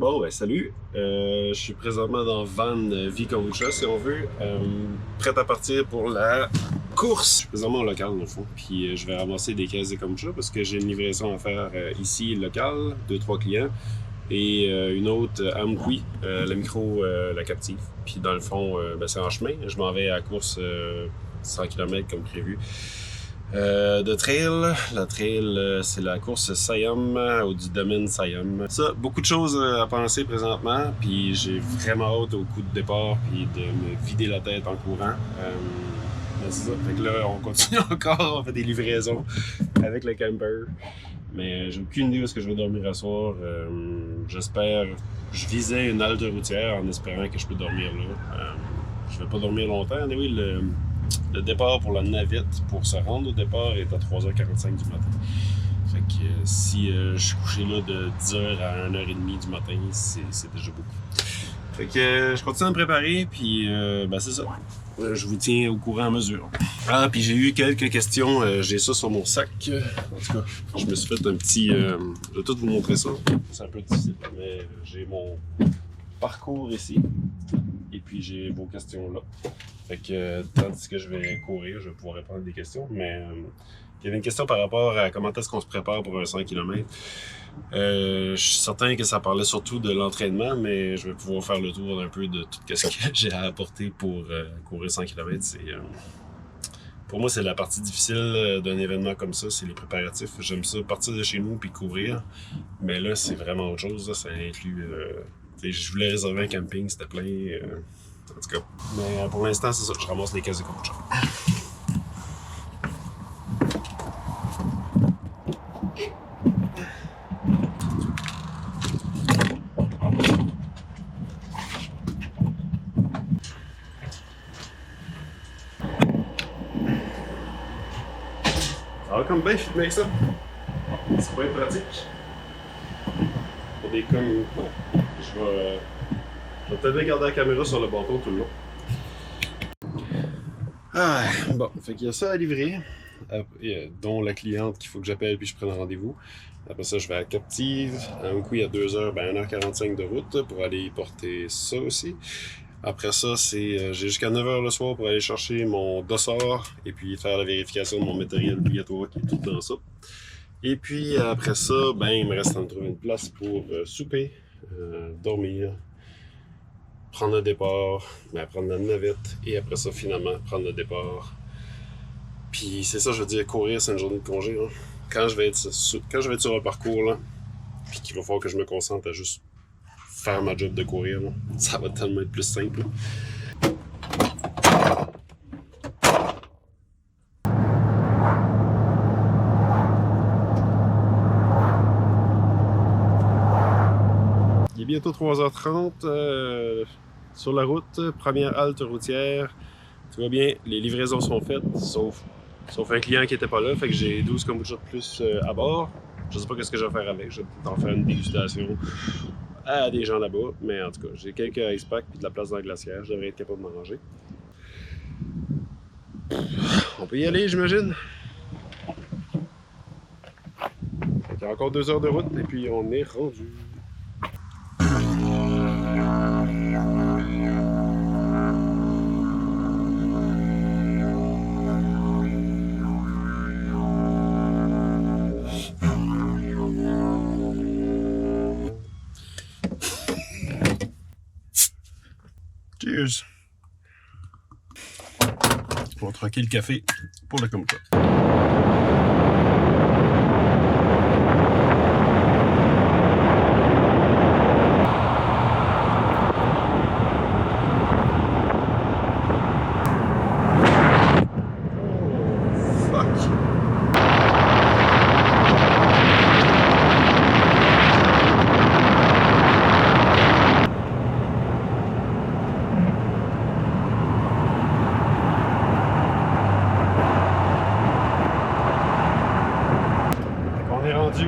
Bon, ben salut. Je suis présentement dans Van Kombucha, si on veut. Prêt à partir pour la course. Je suis présentement au local, dans le fond. Puis je vais ramasser des caisses de kombucha parce que j'ai une livraison à faire ici, local, 2-3 clients. Et une autre à Amkoui, la micro, la captive. Puis dans le fond, ben, c'est en chemin. Je m'en vais à la course 100 km comme prévu. De trail, la trail, c'est la course Siam ou du domaine Siam. Ça, beaucoup de choses à penser présentement, puis j'ai vraiment hâte au coup de départ, puis de me vider la tête en courant. Ben c'est ça. Fait que là, on continue encore, on fait des livraisons avec le camper. Mais j'ai aucune idée où est-ce que je vais dormir à soir. J'espère. Je visais une halte routière en espérant que je peux dormir là. Je vais pas dormir longtemps. Mais oui, le départ pour la navette, pour se rendre au départ, est à 3h45 du matin. Fait que si je suis couché là de 10h à 1h30 du matin, c'est déjà beaucoup. Fait que je continue à me préparer, puis ben c'est ça. Je vous tiens au courant à mesure. Ah, puis j'ai eu quelques questions. J'ai ça sur mon sac. En tout cas, je me suis fait un petit... je vais tout vous montrer ça. C'est un peu difficile, mais j'ai mon parcours ici. Et puis j'ai vos questions là. Fait que tandis que je vais courir, je vais pouvoir répondre à des questions. Mais il y avait une question par rapport à comment est-ce qu'on se prépare pour un 100 km. Je suis certain que ça parlait surtout de l'entraînement, mais je vais pouvoir faire le tour d'un peu de tout ce que j'ai à apporter pour courir 100 km. Pour moi, c'est la partie difficile d'un événement comme ça, c'est les préparatifs. J'aime ça, partir de chez nous puis courir. Mais là, c'est vraiment autre chose. Là. Ça inclut... je voulais réserver un camping, c'était plein. En tout cas. Mais pour l'instant, c'est ça. Je ramasse les caisses de kombucha. Ça va comme bien filmer avec ça. C'est pas pratique. Pour des comme... Je vais peut-être garder la caméra sur le bâton tout le long. Ah, bon, fait qu'il y a ça à livrer, dont la cliente qu'il faut que j'appelle puis je prenne rendez-vous. Après ça, je vais à Captive. À un coup, il y a 2h, ben 1h45 de route pour aller porter ça aussi. Après ça, j'ai jusqu'à 9h le soir pour aller chercher mon dossard et puis faire la vérification de mon matériel obligatoire qui est tout dans ça. Et puis après ça, ben il me reste à me trouver une place pour souper, dormir, prendre le départ, ben, prendre la navette et après ça, finalement, prendre le départ. Puis c'est ça, je veux dire, courir, c'est une journée de congé. Hein. Quand je vais être sur un parcours, là, puis qu'il va falloir que je me concentre à juste faire ma job de courir, là, ça va tellement être plus simple. Il est bientôt 3h30 sur la route, première halte routière. Tout va bien, les livraisons sont faites, sauf un client qui n'était pas là, fait que j'ai 12 kombucha de plus à bord. Je sais pas ce que je vais faire avec, je vais peut-être en faire une dégustation à des gens là-bas, mais en tout cas, j'ai quelques ice packs et de la place dans la glacière, je devrais être capable de m'en ranger. On peut y aller, j'imagine. Il y a encore 2 heures de route et puis on est rendu. Cheers! On va troquer le café pour le kombucha.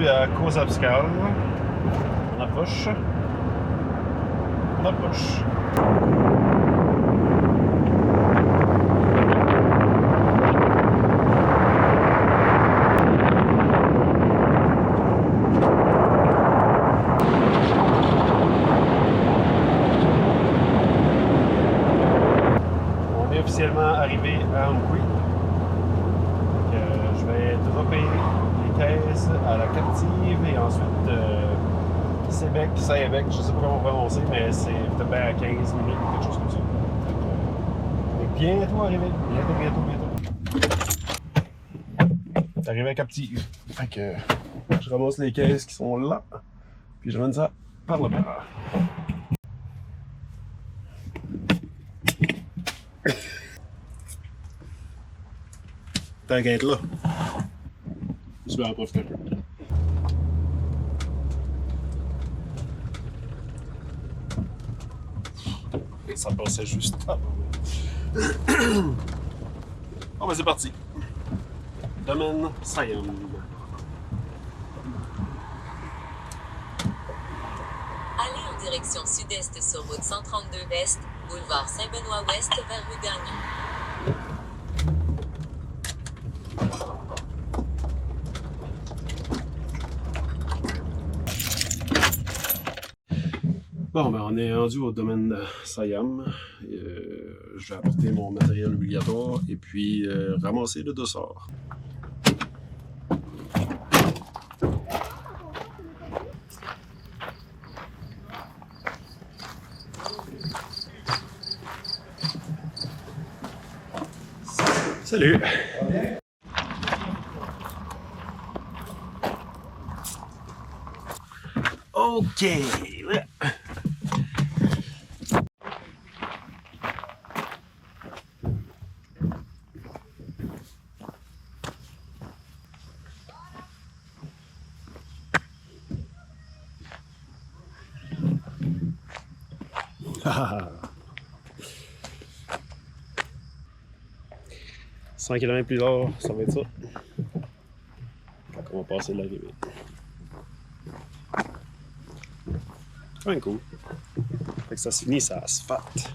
À Kozabskal. On approche. On approche. Sébec, Saint-Bec, je sais pas comment prononcer, mais c'est peut-être bien à 15 minutes ou quelque chose comme ça. On est bientôt arrivé. Bientôt. T'es arrivé avec un petit. Fait que je ramasse les caisses qui sont là, puis je ramène ça par là-bas. T'inquiète là. Je vais en profiter un peu. Et ça passait juste. Ah, bon, ben c'est parti. Domaine Siam. Allez en direction sud-est sur route 132 Est, boulevard Saint-Benoît Ouest vers rue Gagnon. Bon, ben on est rendu au domaine Siam. Je vais apporter mon matériel obligatoire et puis ramasser le dossard. Salut! OK! Ouais. Ah. 100 km plus tard, ça va être ça. Quand on va passer l'arrivée. Quand même cool. Fait que ça se finit, ça asphalte.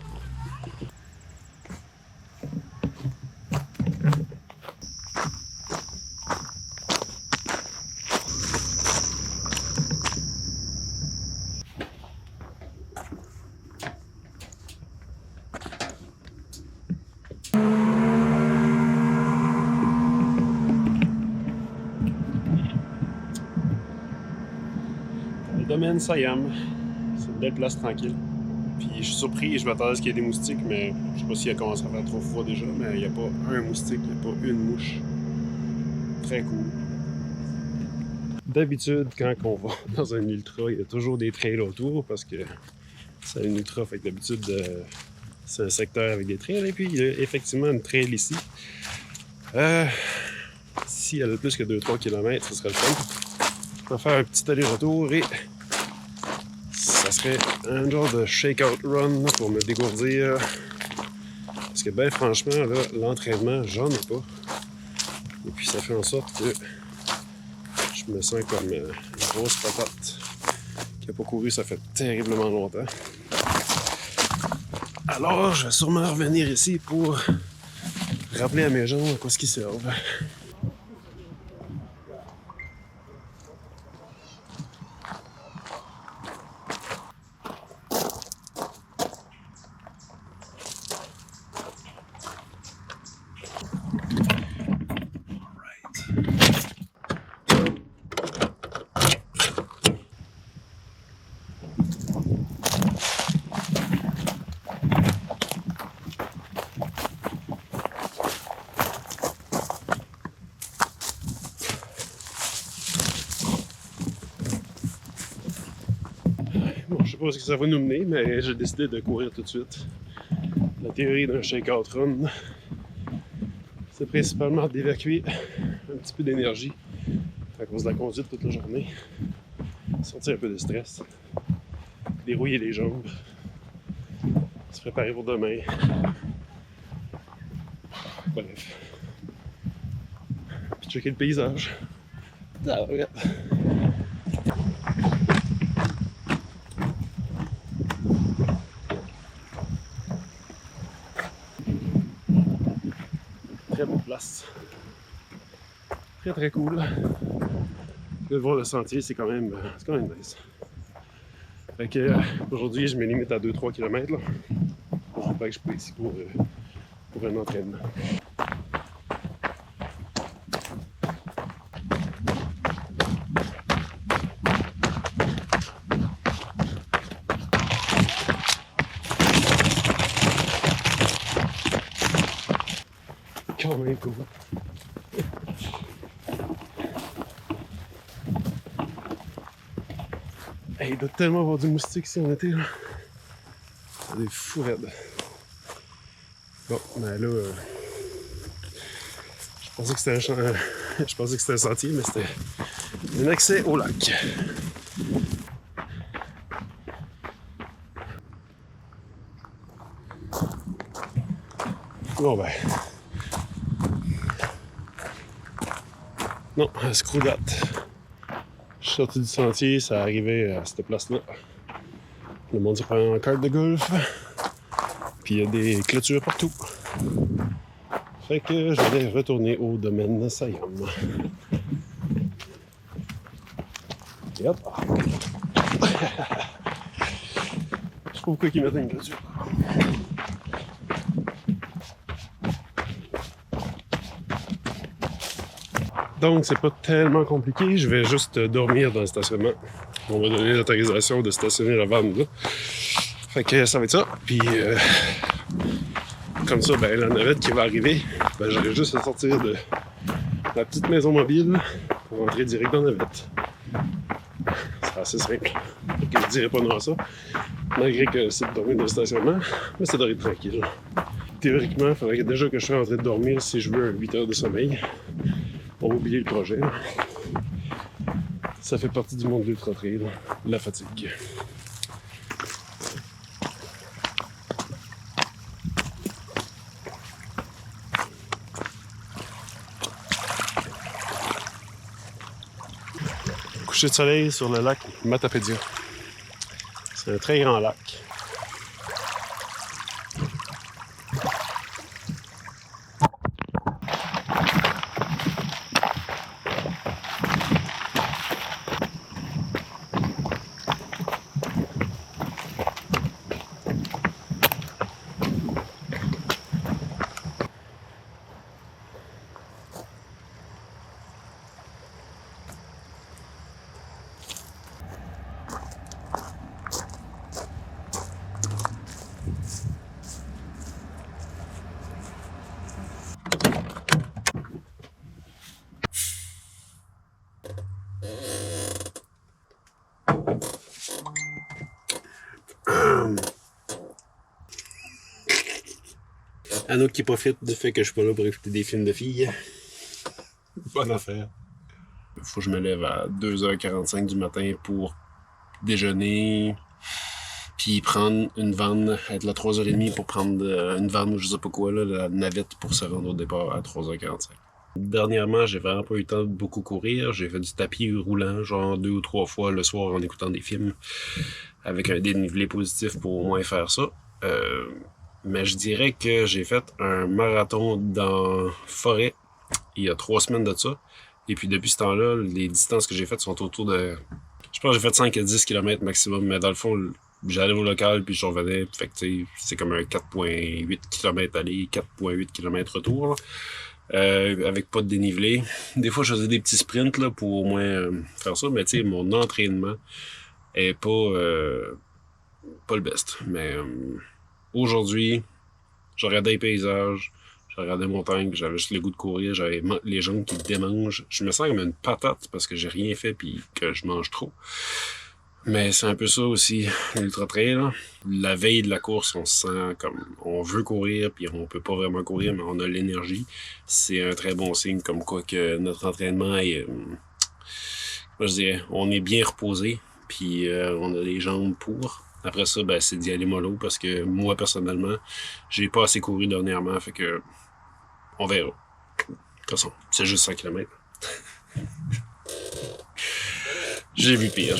Le domaine Siam, c'est une belle place tranquille. Puis je suis surpris, je m'attendais à ce qu'il y ait des moustiques, mais je sais pas s'il a commencé à faire trop froid déjà, mais il n'y a pas un moustique, il n'y a pas une mouche. Très cool. D'habitude, quand on va dans un ultra, il y a toujours des trails autour parce que c'est un ultra, fait que d'habitude, c'est un secteur avec des trails. Et puis, il y a effectivement une trail ici. Si elle a plus que 2-3 km, ce serait le fun. On va faire un petit aller-retour et ça serait un genre de shake-out run pour me dégourdir. Parce que, ben franchement, là, l'entraînement, j'en ai pas. Et puis, ça fait en sorte que je me sens comme une grosse patate qui n'a pas couru, ça fait terriblement longtemps. Alors, je vais sûrement revenir ici pour rappeler à mes jambes à quoi ce qu'ils servent. Bon, je sais pas ce que ça va nous mener, mais j'ai décidé de courir tout de suite. La théorie d'un shake-out run, c'est principalement d'évacuer un petit peu d'énergie à cause de la conduite toute la journée, sortir un peu de stress, dérouiller les jambes, se préparer pour demain. Bref. Puis checker le paysage. Ah, ouais. Très bonne place. Très très cool. De voir le sentier, c'est quand même nice. Fait que aujourd'hui, je me limite à 2-3 km. Là. Je sais pas que je suis ici pour un entraînement. quand même cool. Hey, il doit tellement avoir du moustique ici en été, là. C'est des fous raides. Bon, ben là, je pensais que c'était je pensais que c'était un sentier, mais c'était un accès au lac. Bon ben. Non, screw that. Je suis sorti du sentier, ça arrivait à cette place-là. Le monde se prend en carte de golf. Puis il y a des clôtures partout. Fait que je vais retourner au domaine Siam. Et hop! Je sais pas pourquoi ils mettent une clôture. Donc, c'est pas tellement compliqué. Je vais juste dormir dans le stationnement. On va donner l'autorisation de stationner la vanne là. Fait que ça va être ça. Puis, comme ça, ben, la navette qui va arriver, ben, j'aurai juste à sortir de la petite maison mobile pour entrer direct dans la navette. C'est assez simple. Fait que je dirais pas non à ça. Malgré que c'est de dormir dans le stationnement, mais c'est dormir tranquille. Théoriquement, il faudrait déjà que je sois en train de dormir si je veux un 8 heures de sommeil. On va oublier le projet. Ça fait partie du monde de l'ultra trail, la fatigue. Coucher de soleil sur le lac Matapédia. C'est un très grand lac. Anouk qui profite du fait que je suis pas là pour écouter des films de filles. Bonne affaire. Faut que je me lève à 2h45 du matin pour déjeuner, puis prendre une vanne, être là à 3h30 pour prendre une vanne ou je sais pas quoi, là, la navette pour se rendre au départ à 3h45. Dernièrement, j'ai vraiment pas eu le temps de beaucoup courir. J'ai fait du tapis roulant, genre 2 ou 3 fois le soir en écoutant des films, avec un dénivelé positif pour au moins faire ça. Mais je dirais que j'ai fait un marathon dans forêt il y a 3 semaines de ça. Et puis depuis ce temps-là, les distances que j'ai faites sont autour de... Je pense que j'ai fait 5 à 10 km maximum, mais dans le fond, j'allais au local puis je revenais. Fait que c'est comme un 4,8 km aller, 4,8 km retour. Avec pas de dénivelé. Des fois, je faisais des petits sprints là, pour au moins faire ça, mais tu sais, mon entraînement est pas le best. Mais aujourd'hui, je regardais les paysages, je regardais les montagnes, puis j'avais juste le goût de courir, j'avais les jambes qui démangent. Je me sens comme une patate parce que j'ai rien fait puis que je mange trop. Mais c'est un peu ça aussi, l'ultra trail, là. La veille de la course, on se sent comme on veut courir, puis on peut pas vraiment courir, mais on a l'énergie. C'est un très bon signe, comme quoi que notre entraînement est, moi je dirais, on est bien reposé, puis on a les jambes pour. Après ça, ben, c'est d'y aller mollo, parce que moi, personnellement, j'ai pas assez couru dernièrement, fait que on verra. De toute façon, c'est juste 100 km. J'ai vu pire.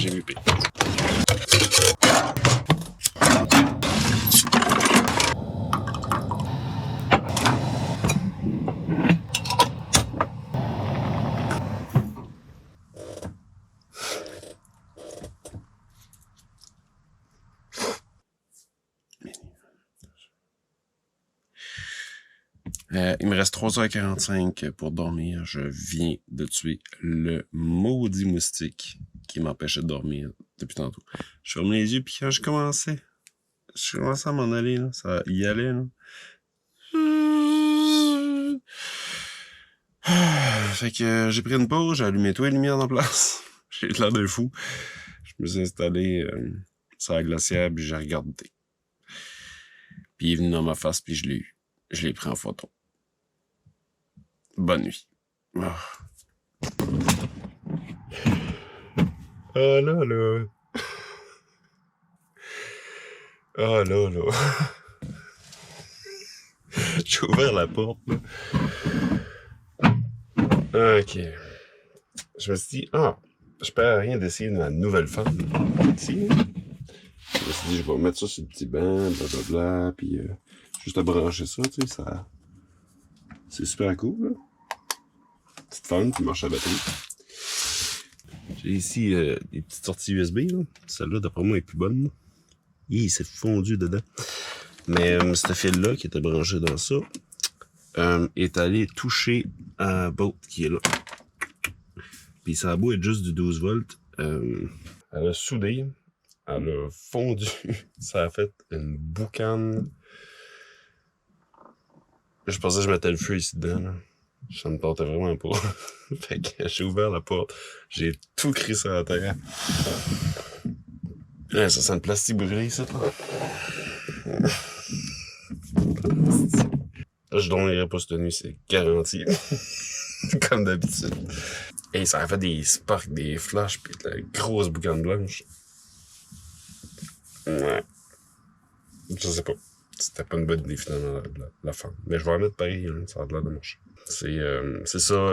Il me reste 3h45 pour dormir. Je viens de tuer le maudit moustique qui m'empêchait de dormir depuis tantôt. Je ferme les yeux, puis quand je commençais à m'en aller, là, ça y allait. Là. Fait que j'ai pris une pause, j'ai allumé toutes les lumières en place. J'ai l'air d'un fou. Je me suis installé sur la glacière, puis j'ai regardé. Puis il est venu dans ma face, puis je l'ai eu. Je l'ai pris en photo. Bonne nuit. Oh. Ah là là. Ah là là. J'ai ouvert la porte, là. Ok. Je me suis dit, je perds rien d'essayer ma nouvelle femme. Ici. Je me suis dit, je vais mettre ça sur le petit banc, blablabla, puis juste à brancher ça, tu sais, ça... C'est super cool, là. Petite femme qui marche à batterie. J'ai ici des petites sorties USB, là. Celle-là, d'après moi, est plus bonne. Il s'est fondu dedans. Mais ce fil-là, qui était branché dans ça, est allé toucher un boat qui est là. Puis ça a beau être juste du 12 volts. Elle a soudé, elle a fondu. Ça a fait une boucane. Je pensais que je mettais le feu ici dedans, là. Ça me tentait vraiment pas. Fait que j'ai ouvert la porte, j'ai tout crissé à la terre. Ouais, ça sent le plastique brûlé, ça, là. Je dormirai pas cette nuit, c'est garanti. Comme d'habitude. Et ça a fait des sparks, des flashs, pis de la grosse boucane blanche. Ouais. Je sais pas. C'était pas une bonne idée, finalement, la fin. Mais je vais en mettre pareil, hein, ça a l'air de marcher. C'est ça,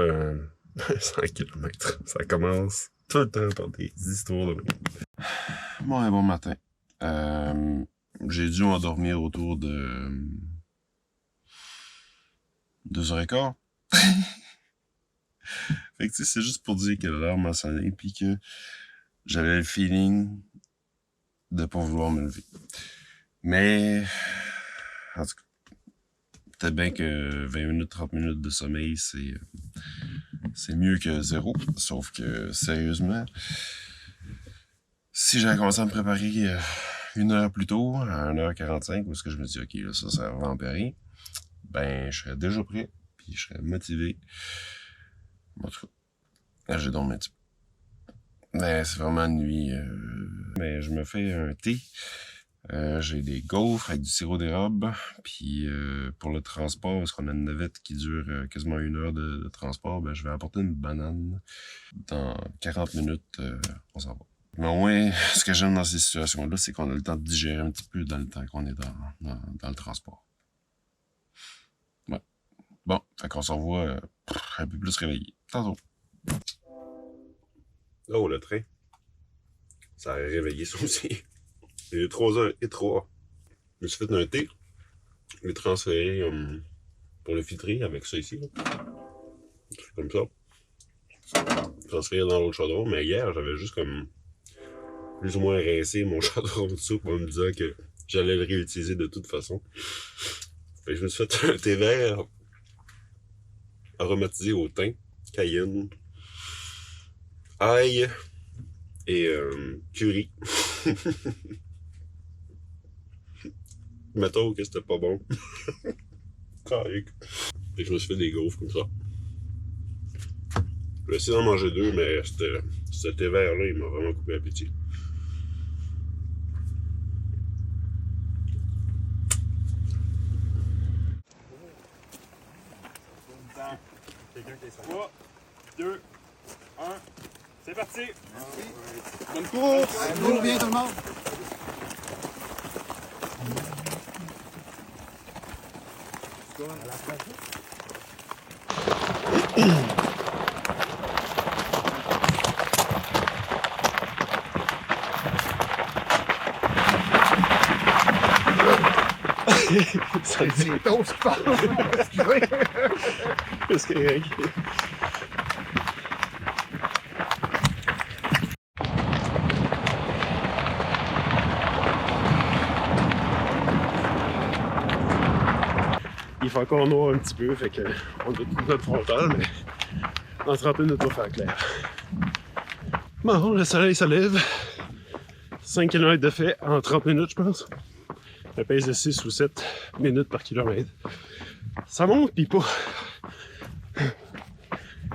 100 km. Ça commence tout le temps par des histoires de... Bon matin. J'ai dû m'endormir autour de 2h15. Fait que tu sais, c'est juste pour dire que l'heure m'a sonné pis que j'avais le feeling de pas vouloir me lever. Mais, en tout cas, peut-être bien que 20 minutes, 30 minutes de sommeil, c'est mieux que 0. Sauf que, sérieusement, si j'avais commencé à me préparer 1 heure plus tôt, à 1h45, où est-ce que je me dis, ok, là, ça va empérer, ben, je serais déjà prêt, puis je serais motivé. En tout cas, là, j'ai dormi un petit peu. Mais c'est vraiment une nuit. Mais je me fais un thé. J'ai des gaufres avec du sirop d'érable. Puis pour le transport, parce qu'on a une navette qui dure quasiment 1 heure de transport, ben, je vais apporter une banane. Dans 40 minutes, on s'en va. Mais au moins, ce que j'aime dans ces situations-là, c'est qu'on a le temps de digérer un petit peu dans le temps qu'on est dans le transport. Ouais. Bon, fait qu'on se revoit un peu plus réveillé. Tantôt. Oh, le train. Ça a réveillé ça aussi. Il est 3h03. Je me suis fait un thé. Je l'ai transféré pour le filtrer avec ça ici. Comme ça. Transféré dans l'autre chaudron. Mais hier, j'avais juste comme plus ou moins rincé mon chaudron de soupe en me disant que j'allais le réutiliser de toute façon. Fait que je me suis fait un thé vert aromatisé au thym, cayenne, ail et curry. Mettons que c'était pas bon. Correct. Et je me suis fait des gaufres comme ça. J'ai essayé d'en manger 2, mais ce thé vert-là, il m'a vraiment coupé l'appétit. Quelqu'un qui est 3, 2, 1, c'est parti! Bonne course! Roule bien tout le monde! Ça dit. C'est ton sport! Qu'est-ce qu'il y a? Il fait encore noir un petit peu, fait que on doit tout notre frontal, mais dans 30 minutes, on va faire clair. Bon, le soleil se lève. 5 km de fait en 30 minutes, je pense. Ça pèse de 6 ou 7 minutes par kilomètre. Ça monte, pis pas.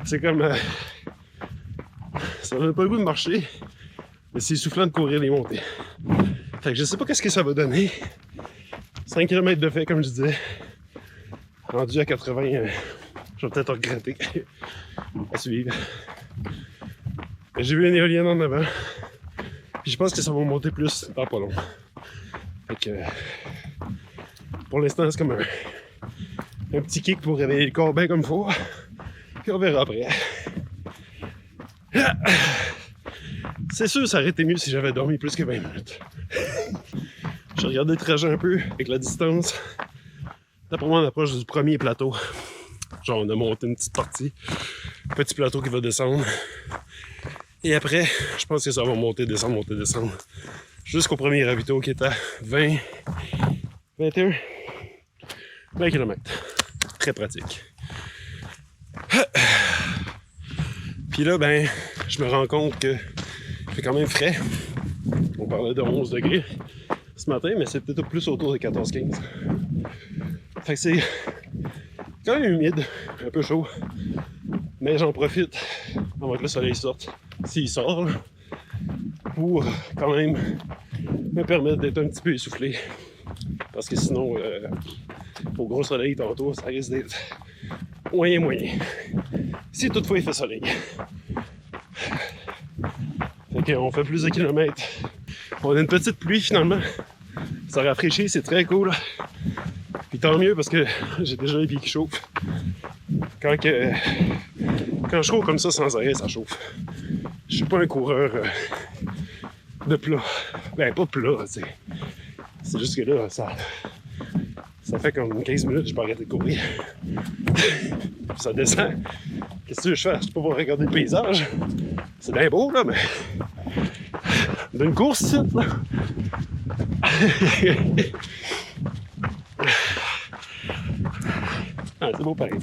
c'est comme... ça donne pas le goût de marcher, mais c'est soufflant de courir les montées. Fait que je sais pas qu'est-ce que ça va donner. 5 km de fait, comme je disais. Rendu à 80, je vais peut-être regretter à suivre. J'ai vu une éolienne en avant. Puis je pense que ça va monter plus dans pas long. Fait que pour l'instant, c'est comme un petit kick pour réveiller le corps bien comme il faut. Puis on verra après. C'est sûr, ça aurait été mieux si j'avais dormi plus que 20 minutes. Je regardais le trajet un peu avec la distance. D'après moi, on approche du premier plateau. Genre, on a monté une petite partie. Petit plateau qui va descendre. Et après, je pense que ça va monter, descendre. Jusqu'au premier ravito qui est à 20, 21, 20 km. Très pratique. Puis là, ben, je me rends compte que il fait quand même frais. On parlait de 11 degrés ce matin, mais c'est peut-être plus autour de 14-15. Fait que c'est quand même humide, un peu chaud. Mais j'en profite avant que le soleil sorte, s'il sort, là, pour quand même me permettre d'être un petit peu essoufflé. Parce que sinon, au gros soleil tantôt, ça risque d'être moyen. Si toutefois il fait soleil. Fait qu'on fait plus de kilomètres. On a une petite pluie finalement. Ça rafraîchit, c'est très cool. Puis tant mieux parce que j'ai déjà les pieds qui chauffent. Quand je cours comme ça sans arrêt, ça chauffe. Je suis pas un coureur de plat. Ben pas plat, tu sais. C'est juste que là, ça fait comme 15 minutes que je peux arrêter de courir. Ça descend. Qu'est-ce que je fais? Je peux pas regarder le paysage. C'est bien beau, là, mais... d'une course, ici, là. Ah, c'est beau pareil.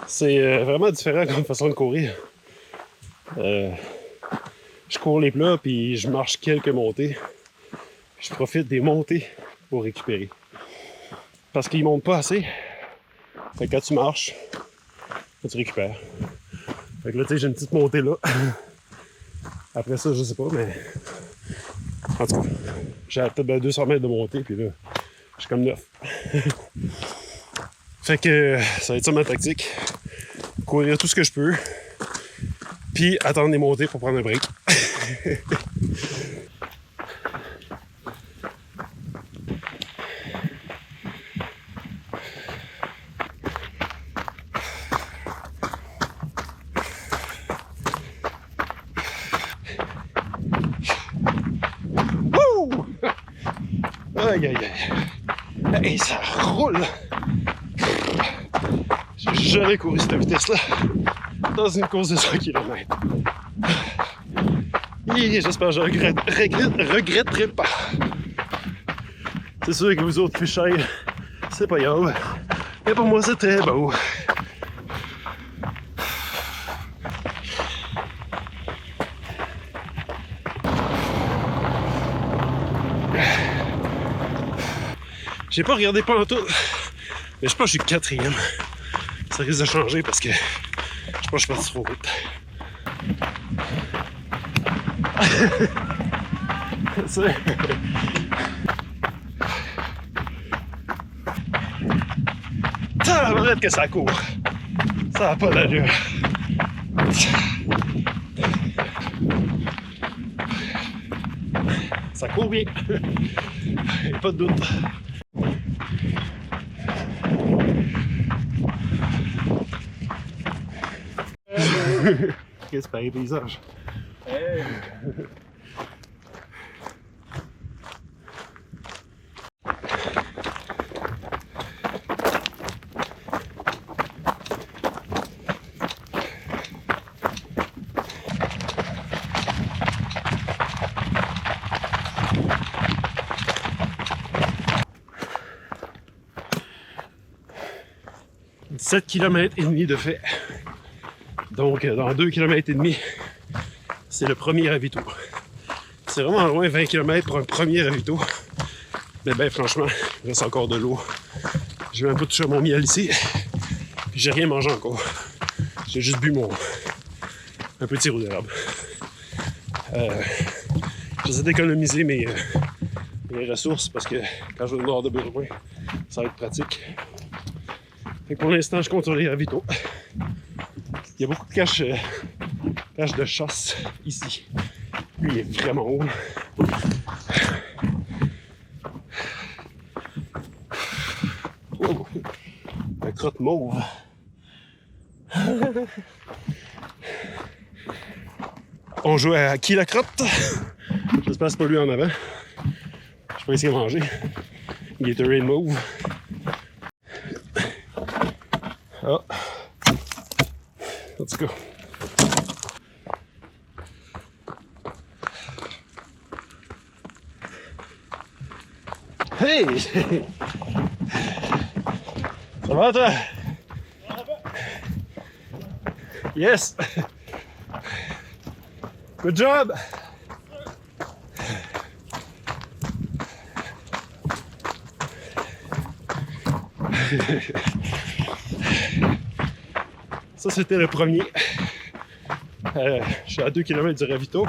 C'est vraiment différent comme façon de courir. Je cours les plats, puis je marche quelques montées. Je profite des montées pour récupérer. Parce qu'ils montent pas assez. Fait que quand tu marches, tu récupères. Fait que là, tu sais, j'ai une petite montée là. Après ça, je sais pas, mais... En tout cas, j'ai peut-être 200 mètres de montée, puis là, je suis comme 9. Fait que ça va être ça ma tactique. Courir tout ce que je peux, puis attendre les montées pour prendre un break. Wouh! Aïe aïe aïe. Et ça roule! J'ai jamais couru cette vitesse-là dans une course de 100 km. Et j'espère que je regretterai pas. C'est sûr que vous autres fichés, c'est pas grave. Mais pour moi, c'est très beau. J'ai pas regardé pantoute, mais je pense que je suis 4e. Ça risque de changer parce que je pense que je suis parti trop vite. C'est... Ça va être que ça court. Ça n'a pas d'allure. Ça court bien. Pas de doute. Qu'est-ce que c'est pareil paysage? Hey. « 7 km et demi de fait. Donc, dans 2 km et demi, c'est le premier ravito. C'est vraiment loin, 20 km pour un premier ravito. Mais ben franchement, il reste encore de l'eau. J'ai même pas touché à mon miel ici. Puis j'ai rien mangé encore. J'ai juste bu un petit sirop d'érable. J'essaie d'économiser mes ressources parce que quand je vais avoir de besoin, ça va être pratique. Fait que pour l'instant, je compte sur les ravitaux. Il y a beaucoup de caches de chasse ici. Lui, il est vraiment haut. Oh, la crotte mauve. On joue à qui la crotte? J'espère que c'est pas lui en avant. Je vais essayer de manger. Gatorade mauve. Ah. Let's go. Hey! Ça va toi? Yes! Good job! Ça, c'était le premier. Je suis à 2 km du ravito.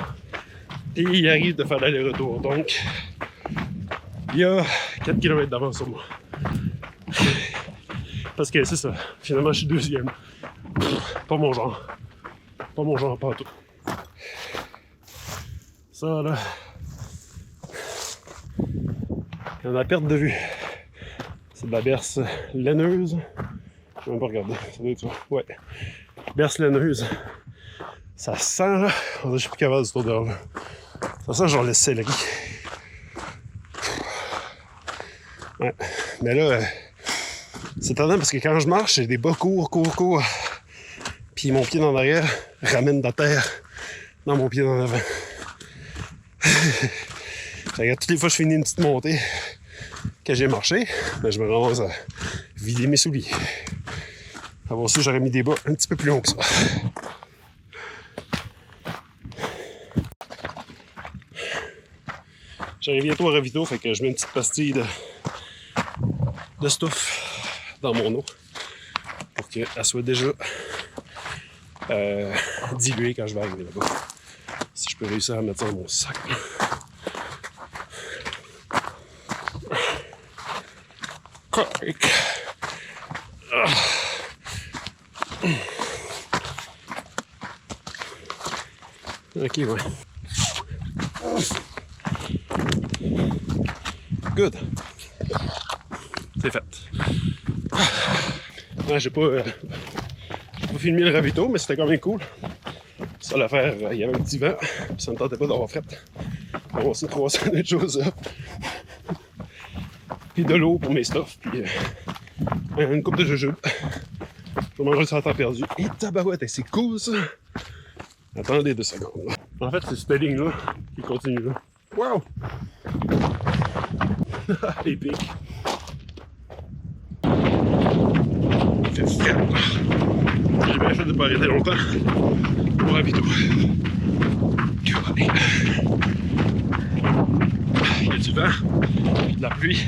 Et il arrive de faire l'aller-retour. Donc, il y a 4 km d'avance sur moi. Parce que c'est ça. Finalement, je suis deuxième. Pas mon genre. Pas mon genre, pas tout. Ça, là. Il y en a perte de vue. C'est de la berce laineuse. Je vais même pas regarder. Ça doit être ça. Ouais. Berce laineuse. Ça sent, là. Je suis plus capable de cette odeur-là. Ça sent genre le céleri. Ouais. Mais là, c'est étonnant parce que quand je marche, j'ai des bas courts. Puis mon pied dans l'arrière ramène de la terre dans mon pied dans l'avant. Regarde, toutes les fois que je finis une petite montée que j'ai marché, ben je me ramasse à vider mes souliers. Avant ça, j'aurais mis des bas un petit peu plus longs que ça. J'arrive bientôt à ravito, fait que je mets une petite pastille de stuff dans mon eau pour qu'elle soit déjà diluée quand je vais arriver là-bas. Si je peux réussir à mettre ça dans mon sac. Correct. Ok, ouais. Good. C'est fait. Ouais, j'ai pas filmé le ravito, mais c'était quand même cool. Ça l'affaire, il y avait un petit vent, puis ça ne me tentait pas d'avoir fret. On s'est croisé des choses up. Puis de l'eau pour mes stuffs, puis une coupe de jujube. Je vais manger ça à temps perdu. Et tabarouette, c'est cool ça! Attendez 2 secondes. En fait, c'est cette ligne-là qui continue là. Wow! Épique. C'est frais. J'ai bien fait de ne pas arrêter longtemps pour ravito. Il y a du vent, puis de la pluie.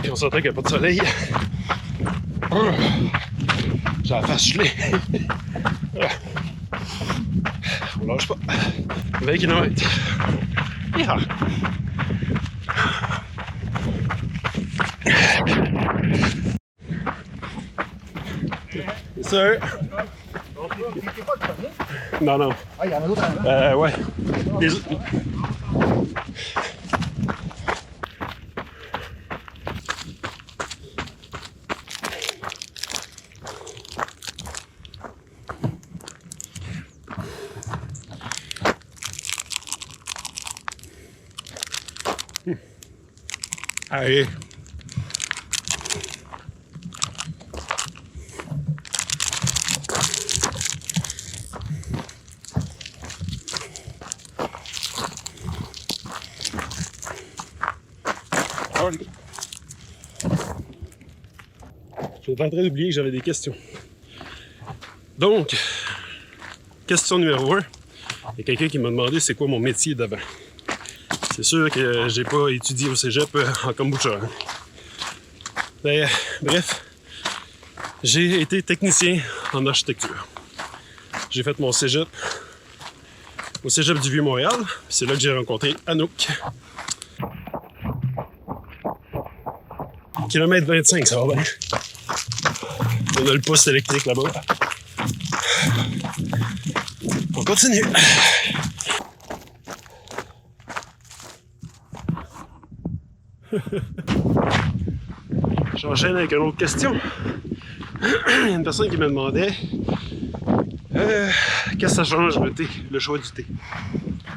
Puis on s'entend qu'il n'y a pas de soleil. J'ai la face gelée. On lâche pas. 20 km. Yeah. Yes, sir. Non, non. Ah, il y en a d'autres avant? Ouais. Allez. J'étais en train d'oublier que j'avais des questions. Donc, question numéro 1. Il y a quelqu'un qui m'a demandé c'est quoi mon métier d'avant. C'est sûr que j'ai pas étudié au cégep en kombucha. Hein. Ben, bref, j'ai été technicien en architecture. J'ai fait mon cégep au cégep du Vieux-Montréal. C'est là que j'ai rencontré Anouk. Kilomètre 25, ça va bien. On a le poste électrique là-bas. On continue. J'enchaîne avec une autre question. Il y a une personne qui me demandait qu'est-ce que ça change le thé, le choix du thé.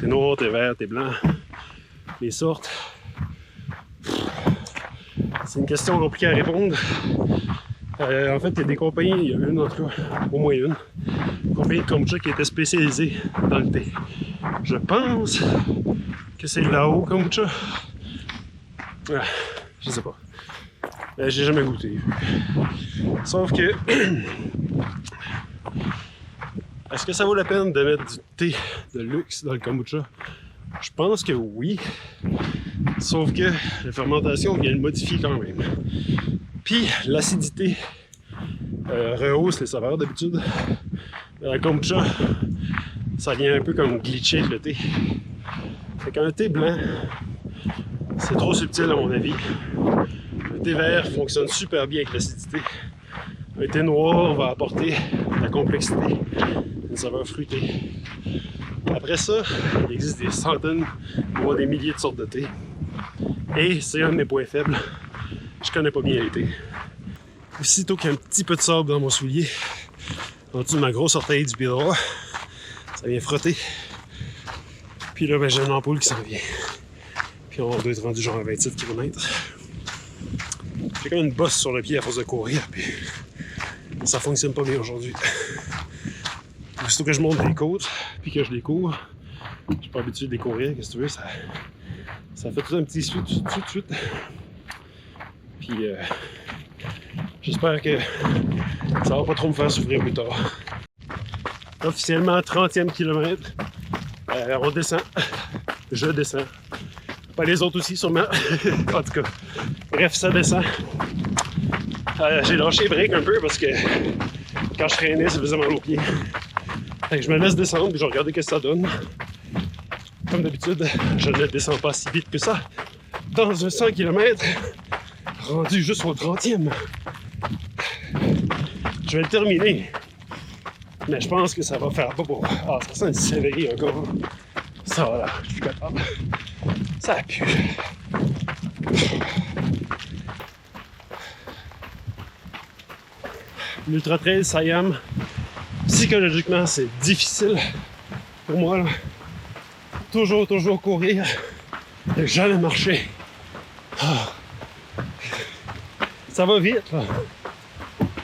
Thé noir, thé vert, thé blanc, les sortes. C'est une question compliquée à répondre. En fait, il y a des compagnies, il y a une en tout cas, au moins une compagnie de kombucha qui était spécialisée dans le thé. Je pense que c'est Lao Kombucha. Je sais pas. J'ai jamais goûté. Sauf que est-ce que ça vaut la peine de mettre du thé de luxe dans le kombucha? Je pense que oui. Sauf que la fermentation vient le modifier quand même. Puis l'acidité rehausse les saveurs d'habitude. Dans le kombucha, ça vient un peu comme glitcher le thé. Fait qu'un thé blanc, c'est trop subtil à mon avis. Un thé vert fonctionne super bien avec l'acidité. Un thé noir va apporter de la complexité, une saveur fruitée. Après ça, il existe des centaines, voire des milliers de sortes de thé. Et c'est un de mes points faibles. Je connais pas bien les thés. Aussitôt qu'il y a un petit peu de sable dans mon soulier, en dessous de ma grosse orteille du pied droit, ça vient frotter. Puis là, ben, j'ai une ampoule qui s'en vient. Puis on doit être rendu genre à 27 km. J'ai quand même une bosse sur le pied à force de courir. Puis ça fonctionne pas bien aujourd'hui. Aussitôt que je monte les côtes, puis que je les cours, je suis pas habitué de les courir, qu'est-ce que tu veux, ça fait tout un petit suite. Puis j'espère que ça va pas trop me faire souffrir plus tard. Officiellement 30e kilomètre, on descend. Je descends. Pas les autres aussi sûrement. En tout cas, bref, ça descend. J'ai lâché break un peu parce que quand je traînais, ça faisait mal aux pieds. Fait que je me laisse descendre et je regarde ce que ça donne. Comme d'habitude, je ne descends pas si vite que ça. Dans un 100 km, rendu juste au 30e. Je vais le terminer. Mais je pense que ça va faire pas pour... Ah, ça sent une sévérité encore. Ça va là, je suis capable. Ça pue. L'Ultra Trail Siam, psychologiquement, c'est difficile pour moi. Là. Toujours courir, jamais marcher. Ah. Ça va vite, là.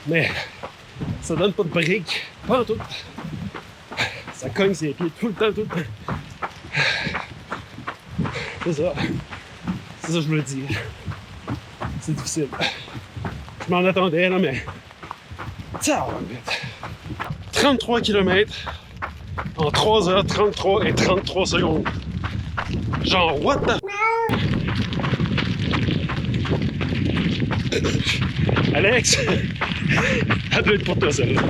Mais ça donne pas de briques, pas en tout. Ça cogne ses pieds tout le temps. C'est ça. C'est ça que je voulais dire. C'est difficile. Je m'en attendais, là, mais... Ça va vite. 33 km en 3h33 et 33 secondes. Genre, what the... Alex, elle doit être pour toi, celle-là.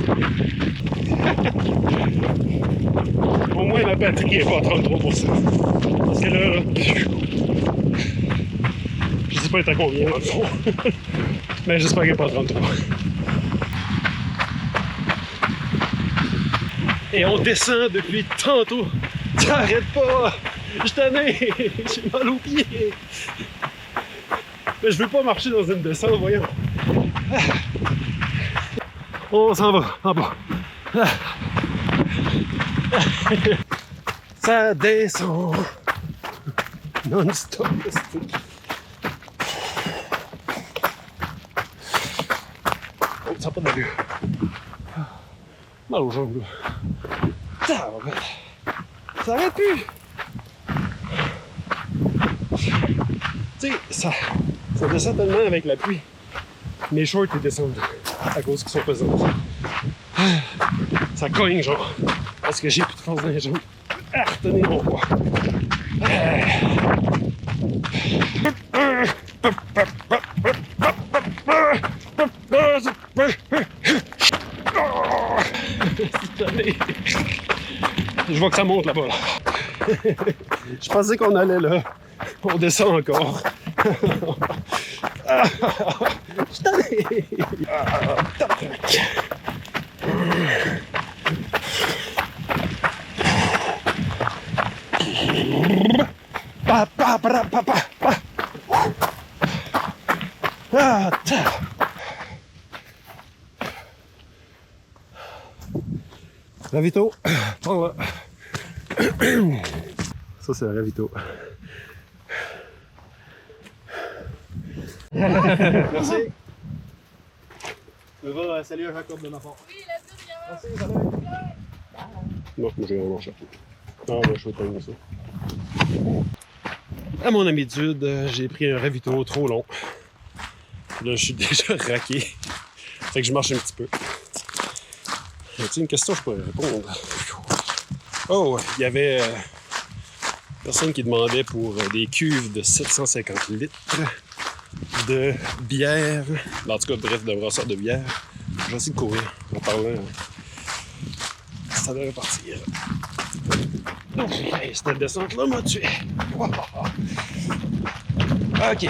Au moins, ma batterie est pas à 33%. Parce que là, je sais pas être à combien, dans le fond. Mais j'espère qu'elle est pas à 33. Et on descend depuis tantôt. T'arrêtes pas! Je t'en ai! J'ai mal aux pieds! Mais je veux pas marcher dans une descente, voyons. On s'en va, en bas. Ça descend. Non-stop. Oh, ça n'a pas d'allure. Mal aux jambes, là. Ça arrête plus. Tu sais, ça descend tellement avec la pluie. Mes shorts, ils descendent à cause qu'ils sont pesants. Ça cogne, genre, parce que j'ai plus de force dans les jambes à retenir mon poids. Je vois que ça monte là-bas. Là. Je pensais qu'on allait là. On descend encore. Ravito, par là. Ça, c'est le ravito. Merci. Je vais saluer Jacob de ma part. Oui, la deuxième. Merci, salut. Non, moi, je vais vraiment chercher. Ah, moi, je vais pas ça. À mon habitude, j'ai pris un ravito trop long. Là, je suis déjà raqué. Fait que je marche un petit peu. Y a-t-il une question que je pourrais répondre? Oh, il y avait personne qui demandait pour des cuves de 750 litres de bière. En tout cas, bref, de brasseur de bière. Je vais essayer de courir en parlant. Ça devrait partir. Donc, hey, cette descente-là m'a tué. Wow. OK.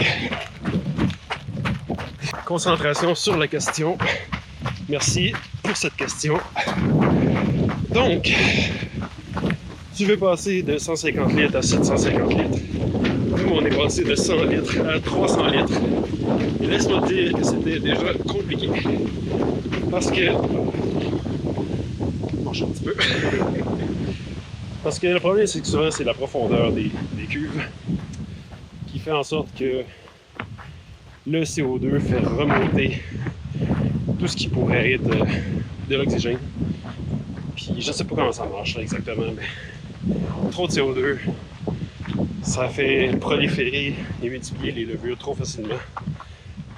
Concentration sur la question. Merci pour cette question. Donc, tu veux passer de 150 litres à 750 litres. Nous, on est passé de 100 litres à 300 litres. Et laisse-moi te dire que c'était déjà compliqué. Parce que... Je marche un petit peu. Parce que le problème, c'est que souvent, c'est la profondeur des cuves qui fait en sorte que le CO2 fait remonter tout ce qui pourrait être de l'oxygène. Puis je sais pas comment ça marche là, exactement, mais trop de CO2, ça fait proliférer et multiplier les levures trop facilement.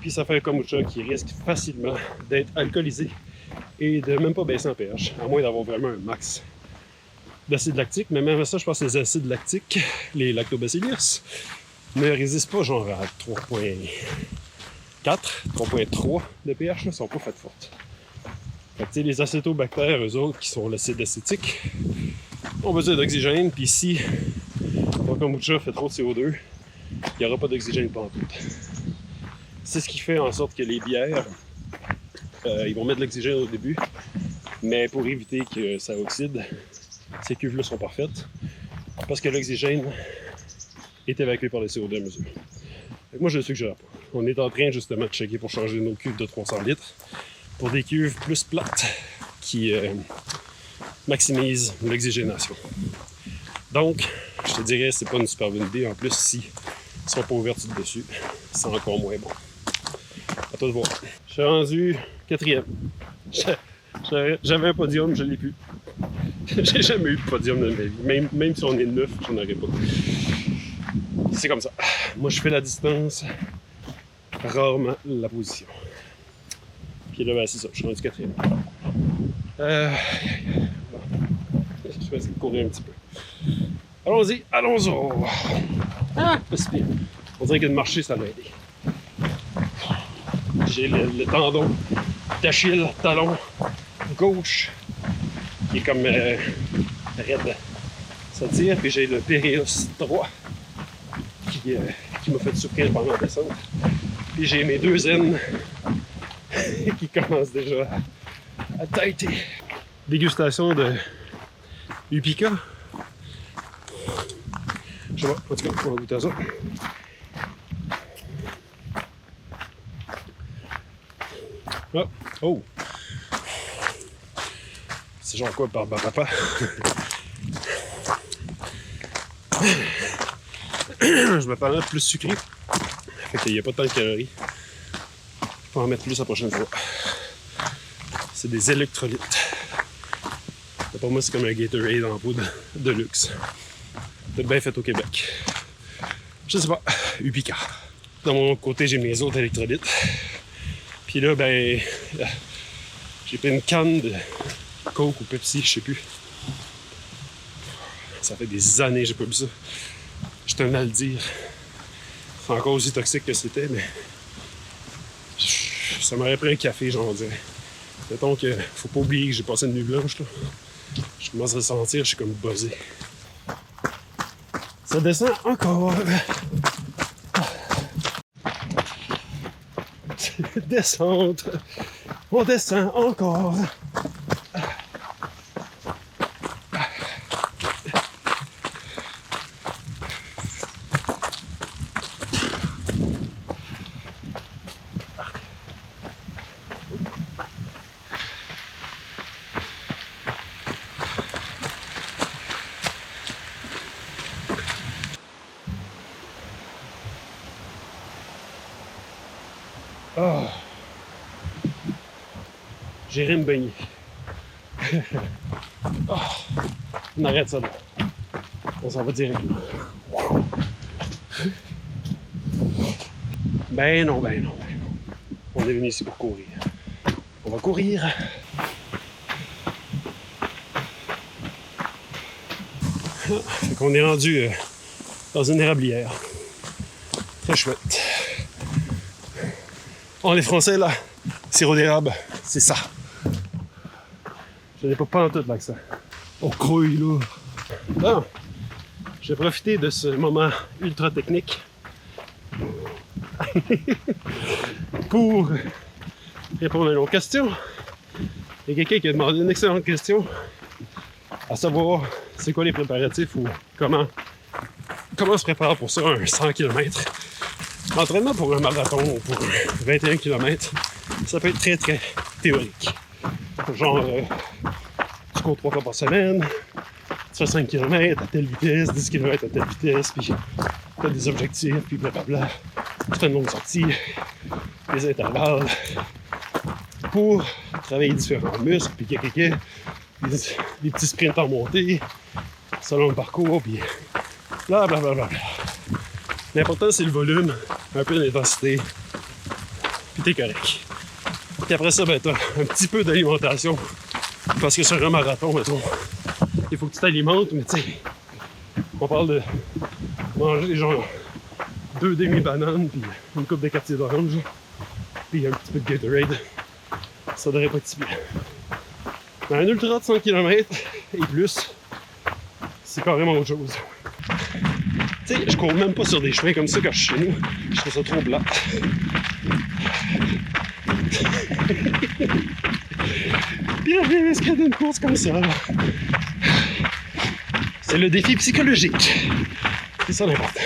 Puis ça fait un kombucha qui risque facilement d'être alcoolisé et de même pas baisser en pH, à moins d'avoir vraiment un max d'acide lactique. Mais même à ça, je pense que les acides lactiques, les lactobacillus, ne résistent pas genre à 3.4, 3.3 de pH, ne sont pas faites fortes. Fait que, les acétobactères, eux autres, qui sont l'acide acétique, ont besoin d'oxygène, puis si ton kombucha fait trop de CO2, il n'y aura pas d'oxygène pantoute. C'est ce qui fait en sorte que les bières, ils vont mettre de l'oxygène au début, mais pour éviter que ça oxyde, ces cuves-là sont parfaites, parce que l'oxygène est évacué par le CO2 à mesure. Fait que moi, je ne le suggère pas. On est en train justement de checker pour changer nos cuves de 300 litres pour des cuves plus plates qui maximisent l'oxygénation. Donc, je te dirais, c'est pas une super bonne idée. En plus, si ils sont pas ouverts dessus, c'est encore moins bon. À toi de voir. Je suis rendu 4e. J'avais un podium, je l'ai plus. J'ai jamais eu de podium dans ma vie. Même si on est 9, j'en aurais pas. C'est comme ça. Moi, je fais la distance, rarement la position. Puis là, ben, c'est ça, je suis rendu 4e. Bon. Je vais essayer de courir un petit peu. Allons-y, allons-y! Ah, pas si pire. On dirait que de marcher, ça m'a aidé. J'ai le tendon d'Achille, talon gauche, qui est comme raide. Ça tire, puis j'ai le péréos droit, qui m'a fait souffrir pendant la descente. Puis j'ai mes deux aines qui commencent déjà à têter. Dégustation de Upika. Je sais pas, en tout cas, on va goûter à ça. Ah, oh! C'est genre quoi par papa? Je me parlais plus sucré. Fait qu'il n'y a pas tant de calories. Je peux en mettre plus la prochaine fois. C'est des électrolytes. Pour moi, c'est comme un Gatorade en poudre de luxe. Peut-être bien fait au Québec. Je sais pas. Upika. De mon côté, j'ai mes autres électrolytes. Puis là, ben, j'ai pris une canne de Coke ou Pepsi, je sais plus. Ça fait des années que j'ai pas bu ça. Je tenais à le dire. C'est encore aussi toxique que c'était, mais ça m'aurait pris un café, j'en dirais. Mettons que faut pas oublier que j'ai passé une nuit blanche, là. Je commence à sentir, je suis comme buzzé. Ça descend encore. Descente. On descend encore. Oh. J'irai me baigner. Oh. On arrête ça là. On s'en va directement. Ben non, ben non, ben non. On est venu ici pour courir. On va courir. Fait qu'on est rendu dans une érablière. Très chouette. Oh, les Français, là, sirop d'érable, c'est ça. Je n'ai pas en tout l'accent. On crouille, là. Bon, je vais profiter de ce moment ultra technique pour répondre à une autre question. Il y a quelqu'un qui a demandé une excellente question, à savoir c'est quoi les préparatifs ou comment on se prépare pour ça, un 100 km. L'entraînement pour un marathon ou pour 21 km, ça peut être très très théorique. Genre, tu cours 3 fois par semaine, tu fais 5 km à telle vitesse, 10 km à telle vitesse, puis tu as des objectifs, puis blablabla. Tu fais une longue sortie, des intervalles, pour travailler différents muscles, puis des petits sprints en montée, selon le parcours, puis blablabla. L'important, c'est le volume, un peu d'intensité, puis t'es correct. Puis après ça, ben, t'as un petit peu d'alimentation, parce que sur un marathon, mettons, il faut que tu t'alimentes, mais tu sais, on parle de manger genre 2 demi-bananes, puis une coupe de quartier d'orange, puis un petit peu de Gatorade. Ça devrait pas être si bien. Mais un ultra de 100 km et plus, c'est carrément autre chose. Tu sais, je cours même pas sur des chemins comme ça quand je suis chez nous. Je trouve ça trop plat. Bien, est-ce qu'il y a une course comme ça? C'est le défi psychologique. C'est ça l'important.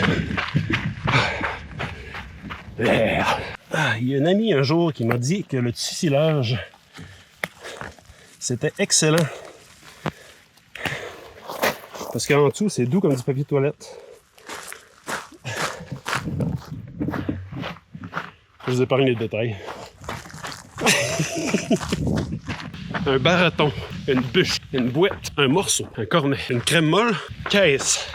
Il y a un ami un jour qui m'a dit que le tissilage, c'était excellent. Parce qu'en dessous, c'est doux comme du papier de toilette. Je vous épargne les détails. Un baraton, une bûche, une boîte, un morceau, un cornet, une crème molle, caisse.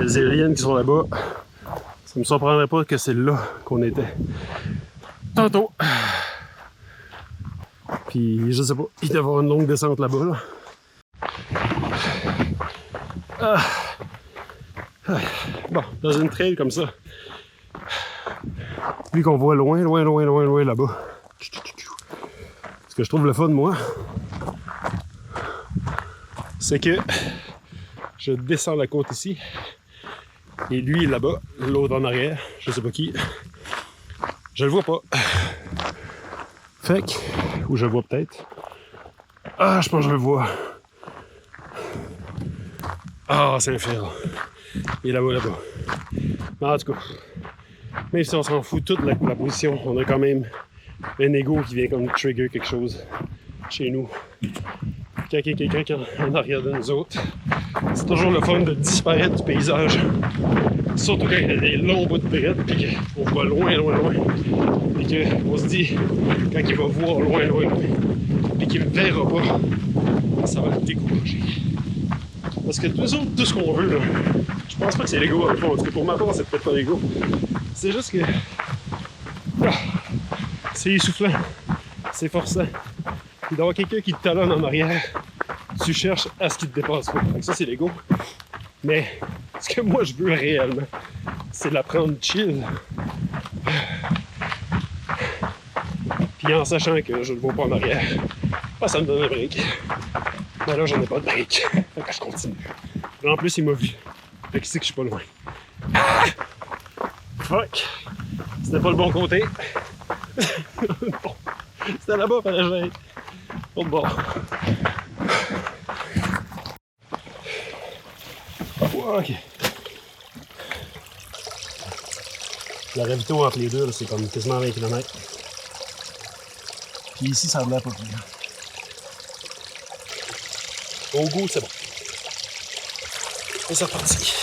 Les aériennes qui sont là-bas, ça me surprendrait pas que c'est là qu'on était tantôt. Puis je sais pas, il doit y avoir une longue descente là-bas. Là. Bon, dans une trail comme ça, vu qu'on voit loin là-bas, ce que je trouve le fun, moi, c'est que je descends la côte ici, et lui là-bas, l'autre en arrière, je sais pas qui, je le vois pas. Fait que, ou je le vois peut-être. Ah, je pense que je le vois. Ah, c'est un fer. Il est là-bas, là-bas. Mais en tout cas, même si on s'en fout toute la position, on a quand même un ego qui vient comme trigger quelque chose chez nous. Quand il y a quelqu'un qui est en arrière de nous autres, c'est toujours le fun de disparaître du paysage. Surtout quand il y a des longs bouts de brette, puis qu'on voit loin, puis qu'on se dit, quand il va voir loin, puis qu'il ne verra pas, ça va le décourager. Parce que tout ce qu'on veut, là, je pense pas que c'est l'ego, parce que pour ma part, c'est peut-être pas l'ego. C'est juste que C'est essoufflant, c'est forçant. Puis d'avoir quelqu'un qui te talonne en arrière, tu cherches à ce qu'il te dépasse pas. Fait que ça, c'est l'ego. Mais ce que moi, je veux réellement, c'est la prendre chill. Puis en sachant que je ne vais pas en arrière, ça me donne un break. Mais là, j'en ai pas de break. Fait que je continue. Et en plus, il m'a vu. Fait qu'il sait que je suis pas loin. Ah! Fuck! C'était pas le bon côté. Bon. C'était là-bas, fallait que j'aille. Autre bord. Ok. La ravito entre les deux, c'est comme quasiment 20 km. Puis ici, ça a l'air pas plus. Au goût, c'est bon. Et c'est reparti.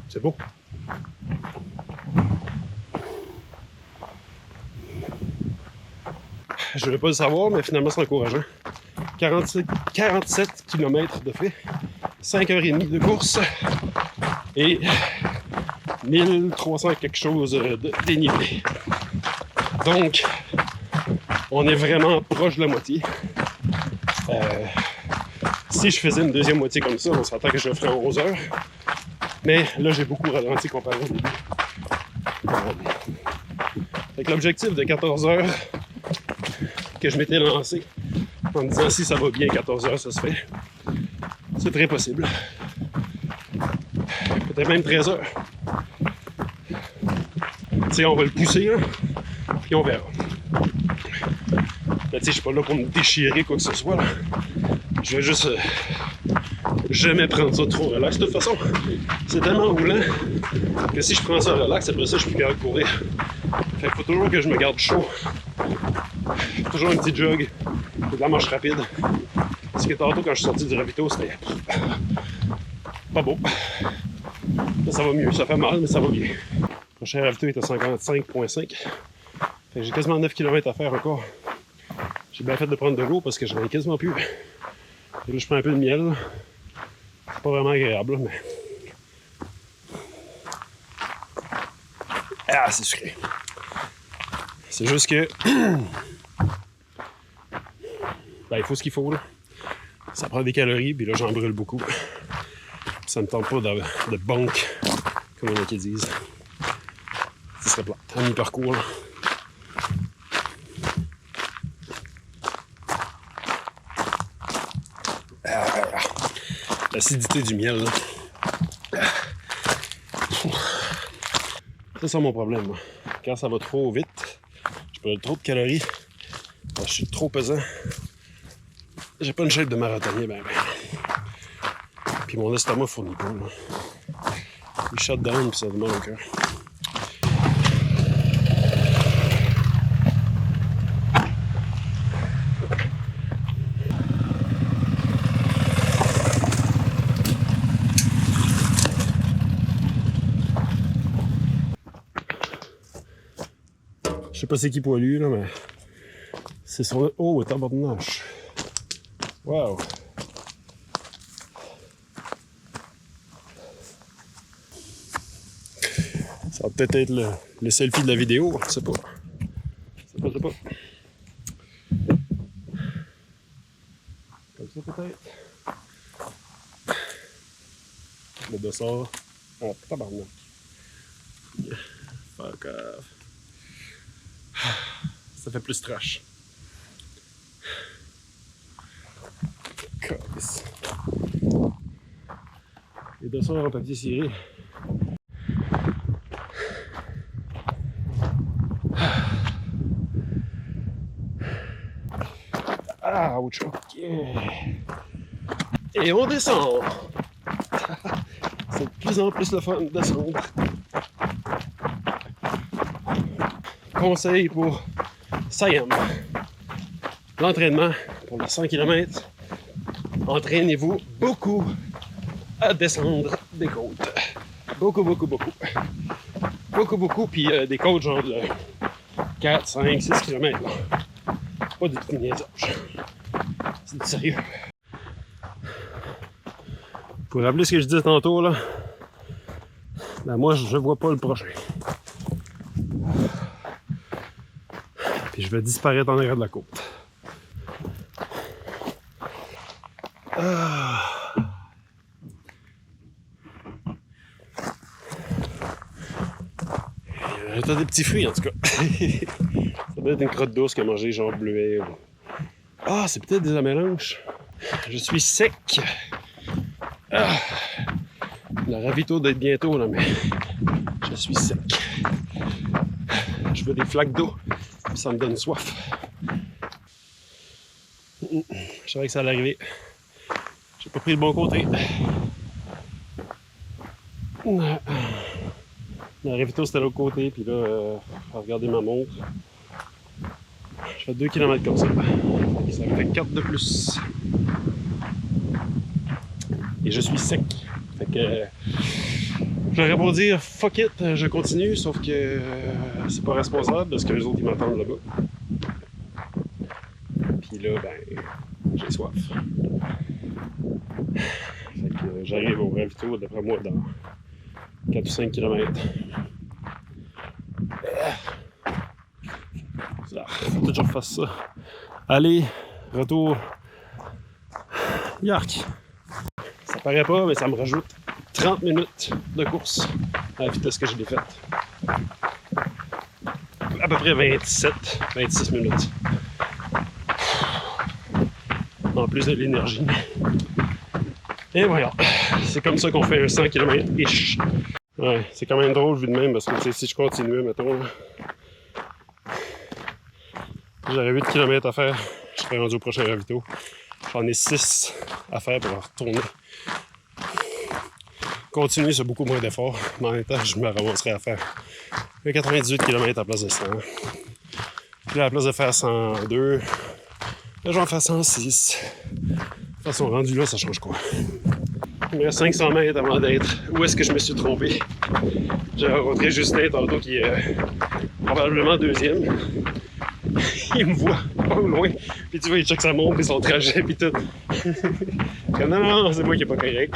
C'est beau. Je ne vais pas le savoir, mais finalement, c'est encourageant. 47 km de fait, 5h30 de course et 1300 quelque chose de dénivelé. Donc, on est vraiment proche de la moitié. Si je faisais une deuxième moitié comme ça, on s'entend que je le ferais en 11 heures. Mais là, j'ai beaucoup ralenti comparé au début. Avec l'objectif de 14 heures que je m'étais lancé en me disant si ça va bien, 14 heures, ça se fait. C'est très possible. Peut-être même 13 heures. Tu sais, on va le pousser, là, puis on verra. Tu sais, je suis pas là pour me déchirer quoi que ce soit, là. Je vais juste jamais prendre ça trop relax. De toute façon, c'est tellement roulant que si je prends ça relax, après ça, je suis plus capable de courir. Fait qu'il faut toujours que je me garde chaud. Toujours un petit jog, de la marche rapide. Parce que tantôt, quand je suis sorti du ravito, c'était pas beau. Là, ça va mieux. Ça fait mal, mais ça va bien. Le prochain ravito est à 55,5. Fait que j'ai quasiment 9 km à faire encore. J'ai bien fait de prendre de l'eau parce que j'en ai quasiment plus. Et là, je prends un peu de miel. C'est pas vraiment agréable, mais... Ah, c'est sucré. C'est juste que... ben, il faut ce qu'il faut, là. Ça prend des calories, puis là, j'en brûle beaucoup. Ça me tente pas de banque, comme il y en a qui disent. Ce serait plat. À mi-parcours, là. L'acidité du miel, là. C'est ça mon problème, moi. Quand ça va trop vite, je prends trop de calories, je suis trop pesant. J'ai pas une shape de marathonien, ben. Puis mon estomac fournit pas, là. Il shut down, puis ça demande au cœur. Je sais pas c'est qui poilu, là, mais c'est son... Oh, tabarnache! Wow! Ça va peut-être être le selfie de la vidéo, je sais pas. Je sais pas. Comme ça, peut-être. Le dossard. Ah, tabarnache! Fuck off. Ça fait plus trash. Calice. Les dossards en papier ciré. Ah, ouch, ok. Et on descend. C'est de plus en plus le fun de descendre. Conseil pour Siam. L'entraînement pour les 100 km. Entraînez-vous beaucoup à descendre des côtes. Beaucoup. Beaucoup, puis des côtes genre de 4, 5, 6 km. Là. Pas du tout niaisage. C'est du sérieux. Pour rappeler ce que je disais tantôt, là, Ben moi, je vois pas le prochain. Puis je vais disparaître en arrière de la côte. T'as des petits fruits en tout cas. Ça doit être une crotte d'ours qui a mangé genre bleuet. Ah, c'est peut-être des amélanges. Je suis sec. Ah. Le ravito doit être bientôt là, mais je suis sec. Je veux des flaques d'eau. Ça me donne soif. Je savais que ça allait arriver. J'ai pas pris le bon côté. Le ravito c'était de l'autre côté, puis là, regardez ma montre. Je fais 2 km comme ça. Ça me fait 4 de plus. Et je suis sec. Fait que j'aurais beau dire fuck it, je continue, sauf que c'est pas responsable parce que les autres ils m'attendent là-bas. Puis là, ben, j'ai soif. Fait que j'arrive au ravito d'après moi dans 4 ou 5 km. Faut que je refasse ça. Allez, retour. Yark! Ça paraît pas, mais ça me rajoute 30 minutes de course à la vitesse que je l'ai faite. À peu près 26 minutes. En plus de l'énergie. Et voilà. C'est comme ça qu'on fait un 100 km-ish. Ouais, c'est quand même drôle vu de même parce que si je continuais, mettons, là, j'aurais 8 km à faire, je serais rendu au prochain ravito. J'en ai 6 à faire pour retourner. Continuer, c'est beaucoup moins d'efforts, mais en même temps, je me ramasserais à faire 98 km à la place de 100. Puis à la place de faire 102, là, je vais en faire 106. De toute façon, rendu là, ça change quoi? Il me reste 500 mètres avant d'être où est-ce que je me suis trompé. J'ai rencontré Justin tantôt qui est probablement deuxième. Il me voit pas au loin, puis tu vois, il check sa montre et son trajet, puis tout. Comme non, c'est moi qui est pas correct.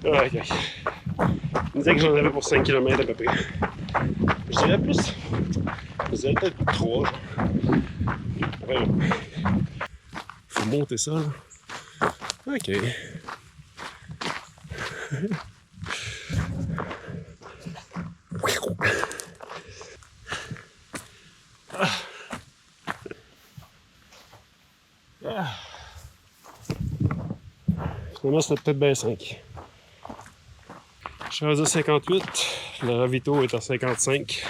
Ok. Il me disait que j'en avais pour 5 km à peu près. Je dirais plus. Je dirais peut-être 3. Ouais. Faut monter ça, là. Ok. Finalement, c'était peut-être bien 5. Je suis rendu à 58. Le ravito est à 55.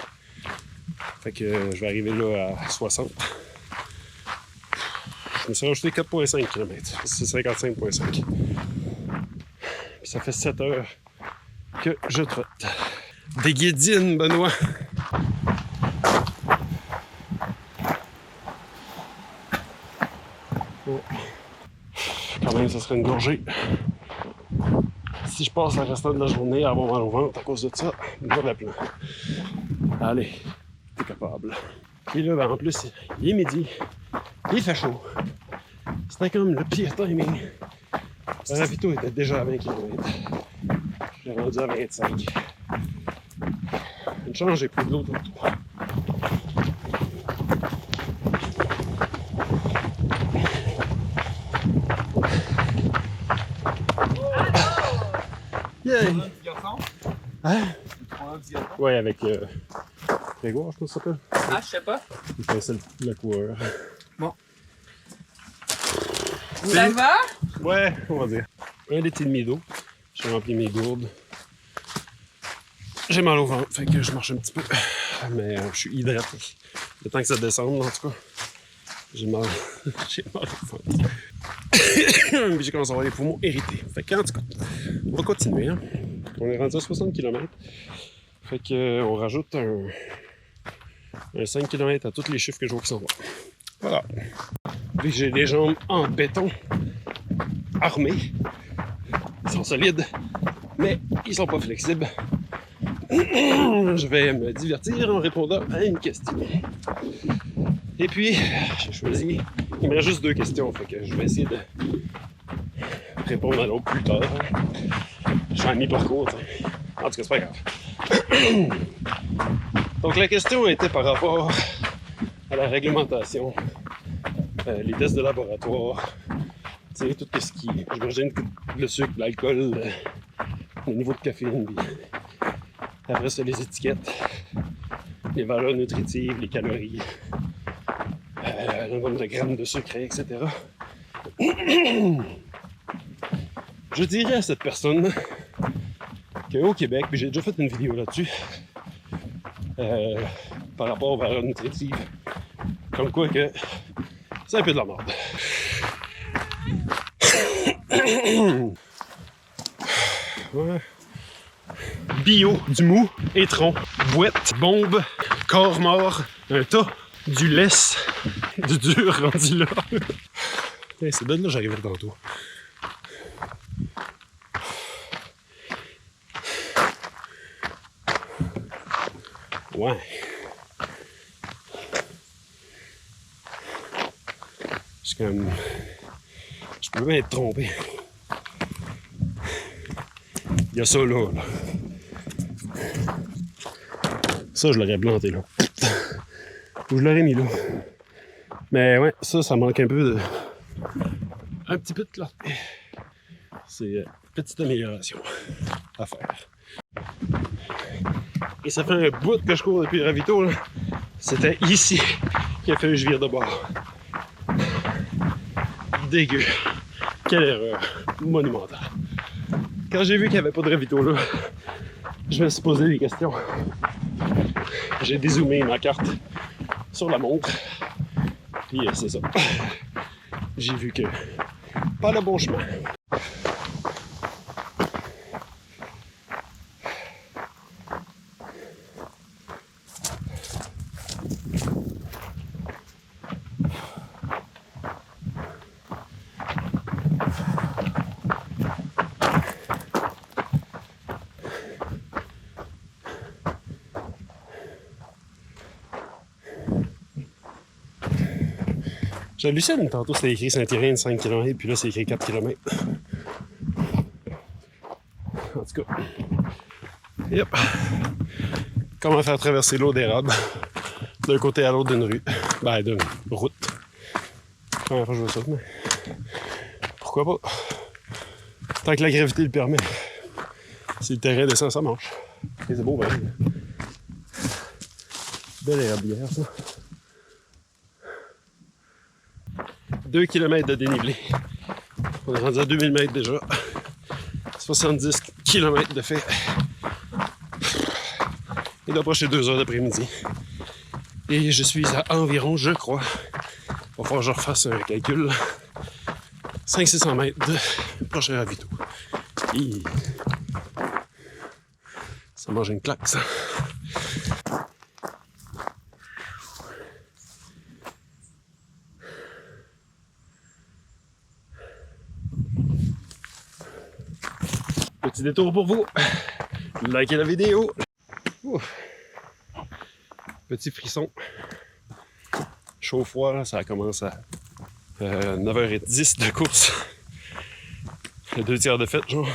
Fait que je vais arriver là à 60. Je me suis rajouté 4,5 km. C'est 55,5. Puis ça fait 7 heures que je trotte. Des guédines, Benoît! Oh. Quand même, ça serait une gorgée. Si je passe le restant de la journée à avoir mal au ventre à cause de ça, je vais plein. Allez, t'es capable. Puis là, ben, en plus, il est midi. Il fait chaud. C'était comme le pire timing. Le ravito était déjà à 20 km. Je l'ai rendu à 25. Une chance, j'ai pris de l'eau tantôt. Yeah! Hein? Ouais, avec Grégoire, je pense que ça s'appelle. Ah, je sais pas. Il connaissait le coureur. Bon. Ça va? Ouais, on va dire. 1,5 litre d'eau. J'ai rempli mes gourdes. J'ai mal au ventre, fait que je marche un petit peu. Mais je suis hydraté. Le temps que ça descende, en tout cas. J'ai mal. J'ai mal au ventre. Puis j'ai commencé à avoir les poumons irrités. Fait que, en tout cas, on va continuer. Hein. On est rendu à 60 km. Fait que on rajoute un 5 km à tous les chiffres que je vois qui s'en vont. Voilà. Vu que j'ai des jambes en béton, armées, ils sont solides, mais ils sont pas flexibles. Je vais me divertir en répondant à une question. Et puis, j'ai choisi... Il me reste juste 2 questions, fait que je vais essayer de répondre à l'autre plus tard. Je fais un mi-parcours, tu sais. En tout cas, c'est pas grave. Donc la question était par rapport à la réglementation, les tests de laboratoire, tu sais, tout ce qui... J'imagine le sucre, l'alcool, le niveau de caféine, puis après ça, les étiquettes, les valeurs nutritives, les calories, le nombre de grammes de sucre, etc. Je dirais à cette personne qu'au Québec, puis j'ai déjà fait une vidéo là-dessus, par rapport aux valeurs nutritives, comme quoi que c'est un peu de la merde. Ouais. Bio, du mou, étron, boîte, bombe, corps mort, un tas, du lest, du dur rendu là. Hey, c'est de là que j'arrivais tantôt. Ouais. C'est comme... Je peux même être trompé. Il y a ça là. Ça, je l'aurais planté là. Ou je l'aurais mis là. Mais ouais, ça manque un peu de... Un petit peu de clarté. C'est une petite amélioration à faire. Et ça fait un bout que je cours depuis le ravito, là. C'était ici qu'il a fallu que je vire de bord. Dégueu. Quelle erreur monumentale. Quand j'ai vu qu'il n'y avait pas de ravito là, je me suis posé des questions. J'ai dézoomé ma carte sur la montre. Puis c'est ça. J'ai vu que pas le bon chemin. J'hallucine, tantôt c'était écrit Saint-Irène de 5 km, puis là c'est écrit 4 km. En tout cas. Yep. Comment faire traverser l'eau d'érable d'un côté à l'autre d'une rue. Ben, d'une route. Première fois que je vois ça, mais pourquoi pas? Tant que la gravité le permet. Si le terrain descend, ça marche. Et c'est beau, ben. Belle érablière, ça. 2 km de dénivelé. On est rendu à 2000 mètres déjà. 70 km de fait. Il doit approcher 2 heures d'après-midi. Et je suis à environ, je crois, il va falloir que je refasse un calcul, 500-600 mètres de prochain ravito. Et ça mange une claque, ça. Petit détour pour vous. Likez la vidéo. Ouf. Petit frisson. Chaud-froid, là, ça commence à 9h10 de course. Le 2/3 de fête, genre.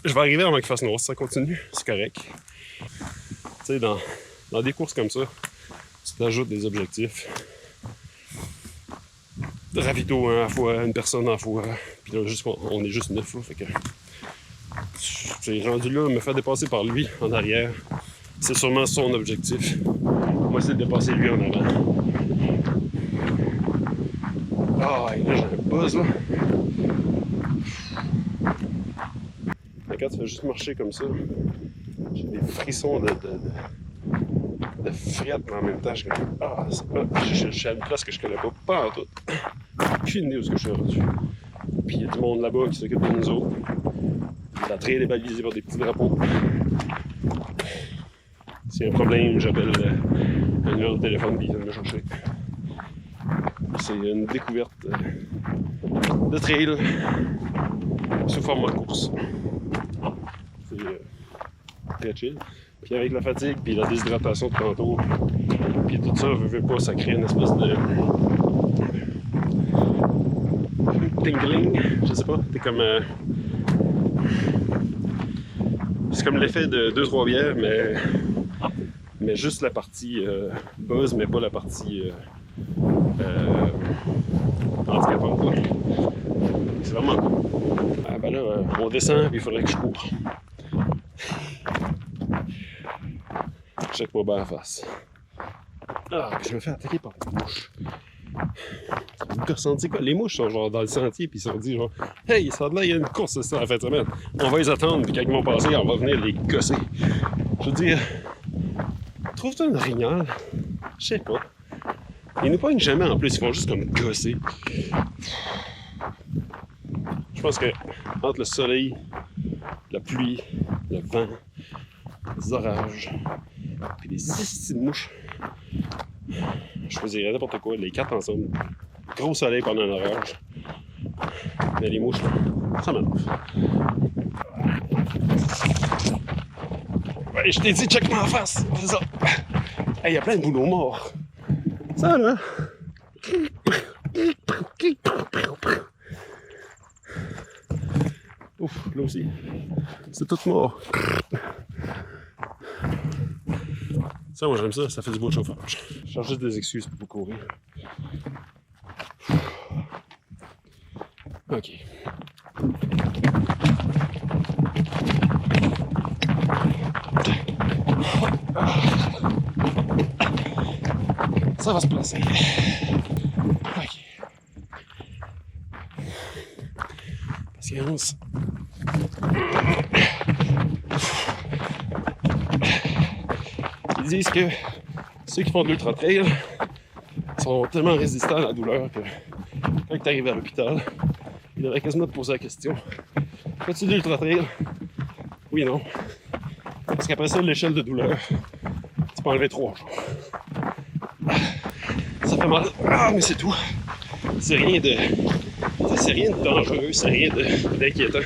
Je vais arriver avant qu'il fasse noir, si ça continue, c'est correct. Tu sais, dans des courses comme ça, tu t'ajoutes des objectifs. De ravito un à la fois, une personne à la fois. Puis là, on est juste 9, là, fait que... C'est rendu là, me faire dépasser par lui en arrière. C'est sûrement son objectif. Moi, c'est de dépasser lui en avant. Ah, et là, j'ai un buzz, là. Mais quand tu fais juste marcher comme ça, j'ai des frissons de friettes, mais en même temps, je suis à une place que je connais pas en tout. Aucune idée où je suis rendu. Puis il y a du monde là-bas qui s'occupe de nous autres. La trail est balisée par des petits drapeaux. S'il y a un problème, j'appelle un numéro de téléphone et ils viennent me chercher. C'est une découverte de trail sous format course. C'est très chill. Puis avec la fatigue, puis la déshydratation de tantôt, puis tout ça, je veux pas, ça crée une espèce de tingling, je sais pas, t'es comme C'est comme l'effet de 2-3 bières, mais juste la partie buzz, mais pas la partie handicapante. Là. C'est vraiment cool. Ah ben là, on descend, puis il faudrait que je cours. Check-moi bien la face. Ah, puis je me fais attaquer par des mouches. Vous ressentez quoi? Les mouches sont genre dans le sentier, puis ils se sont dit genre, hey, ça là, il y a une course ça la fin de semaine. On va les attendre, puis quand ils vont passer, on va venir les gosser. Je veux dire, trouve-toi une orignale? Je sais pas. Ils nous pognent jamais en plus, ils font juste comme gosser. Je pense que entre le soleil, la pluie, le vent, les orages, puis les petites mouches, je choisirais n'importe quoi, les 4 ensemble. Gros soleil pendant un orage. Mais les mouches, ça m'énerve. Ouais, je t'ai dit, check-moi en face, c'est ça. Il y a plein de bouleaux morts. Ça là. Ouf, là aussi. C'est tout mort. Ça, moi j'aime ça, ça fait du beau chauffage. Je cherche juste des excuses pour courir. Ok. Ça va se placer. Ok. Patience. Ils disent que ceux qui font de l'ultra-trail sont tellement résistants à la douleur que quand tu arrives à l'hôpital, ils devraient quasiment te poser la question: fais-tu de l'ultra-trail? Oui et non. Parce qu'après ça, l'échelle de douleur, tu peux enlever 3 jours. Ça fait mal. Ah, mais c'est tout. C'est rien de dangereux, c'est rien d'inquiétant.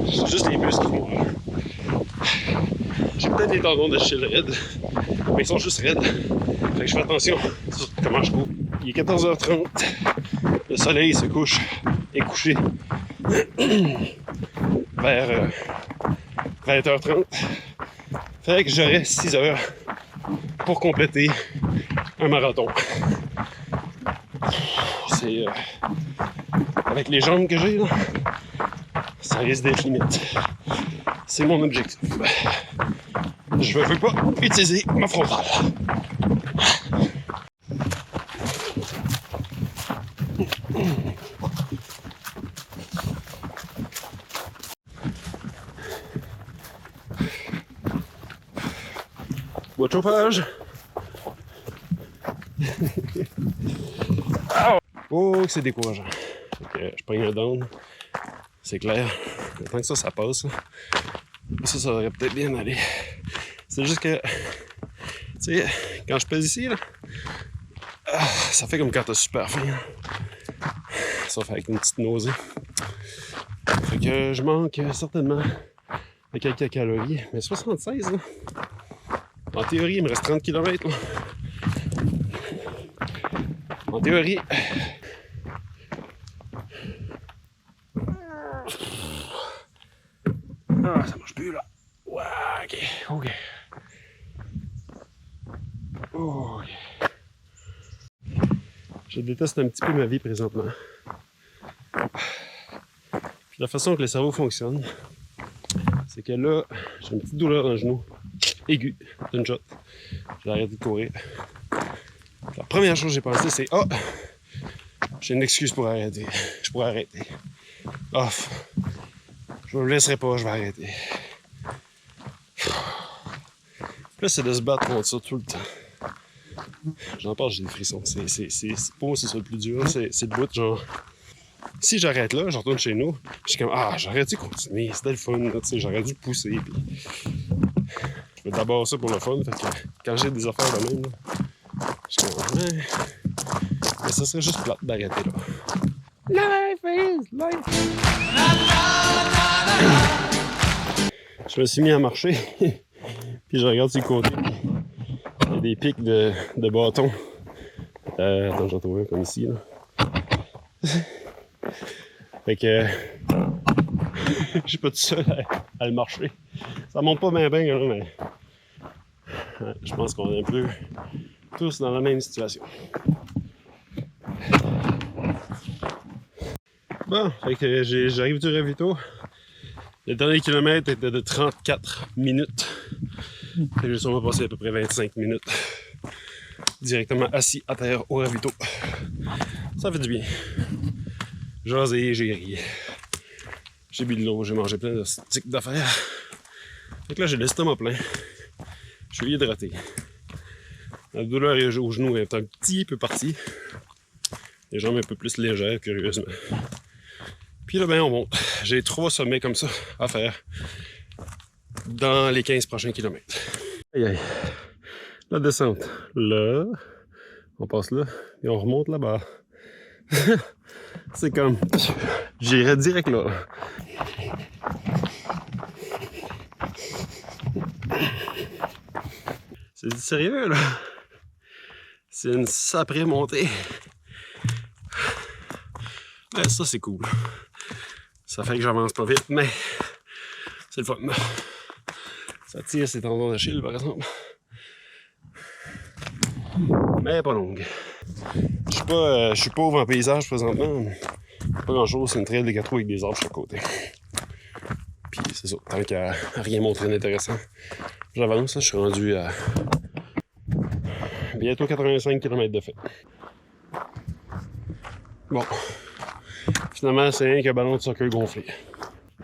C'est juste les muscles qui font mal. J'ai peut-être des tendons d'Achille raides, mais ils sont juste raides. Fait que je fais attention sur comment je cours. Il est 14h30, le soleil se couche, est couché vers 20h30. Fait que j'aurai 6 heures pour compléter un marathon. C'est avec les jambes que j'ai là, ça risque d'être limite. C'est mon objectif. Je ne veux pas utiliser ma frontale. Bois de chauffage. Oh, que c'est décourageant. Je prends un down. C'est clair. Tant que ça passe. Là. Ça aurait peut-être bien allé. C'est juste que, tu sais, quand je pèse ici, là, ça fait comme quand t'as super faim. Ça fait avec une petite nausée. Fait que je manque certainement de quelques calories. Mais 76, là. En théorie, il me reste 30 km. Là. En théorie. Ah, ça marche plus là. Ouais, ok. Je déteste un petit peu ma vie présentement. Puis la façon que le cerveau fonctionne, c'est que là, j'ai une petite douleur dans le genou, aiguë, d'une shot. J'ai arrêté de courir. La première chose que j'ai pensé, c'est j'ai une excuse pour arrêter. Je pourrais arrêter. Off. Je me laisserai pas, je vais arrêter. Là, c'est de se battre contre ça tout le temps. J'en parle, j'ai des frissons. Pour moi, c'est ça le plus dur. C'est le bout, genre. Si j'arrête là, je retourne chez nous, je suis comme, j'aurais dû continuer, c'était le fun, j'aurais dû pousser. Puis... Je fais d'abord ça pour le fun, fait que quand j'ai des affaires de même, là, je suis comme, mais ça serait juste plate d'arrêter là. Life is life! Je me suis mis à marcher, puis je regarde sur le côté. Il y a des pics de bâtons. Attends, j'en trouve un comme ici, là. Fait que je suis pas tout seul à le marcher. Ça monte pas bien, là, mais ouais, je pense qu'on est un peu tous dans la même situation. Bon, fait que j'arrive du ravito. Le dernier kilomètre était de 34 minutes. Fait que j'ai sûrement passé à peu près 25 minutes directement assis à terre au ravito. Ça fait du bien. Jasé, j'ai ri. J'ai bu de l'eau, j'ai mangé plein de sticks d'affaires. Fait que là, j'ai l'estomac plein. Je suis hydraté. La douleur au genou est un petit peu partie. Les jambes un peu plus légères, curieusement. Puis là, ben, on monte. J'ai 3 sommets comme ça à faire dans les 15 prochains kilomètres. Aïe aïe. La descente. Là. On passe là. Et on remonte là-bas. C'est comme... J'irais direct là. C'est du sérieux, là. C'est une saprée montée. Ouais, ça, c'est cool. Ça fait que j'avance pas vite, mais c'est le fun. Ça tire ses tendons d'Achille, par exemple. Mais pas longue. Je suis pauvre en paysage présentement. Pas grand chose, c'est une trail de 4 roues avec des arbres sur chaque côté. Puis c'est ça, tant qu'à rien montrer d'intéressant. J'avance, je suis rendu à bientôt 85 km de fait. Bon. Finalement, c'est rien qu'un ballon de soccer gonflé.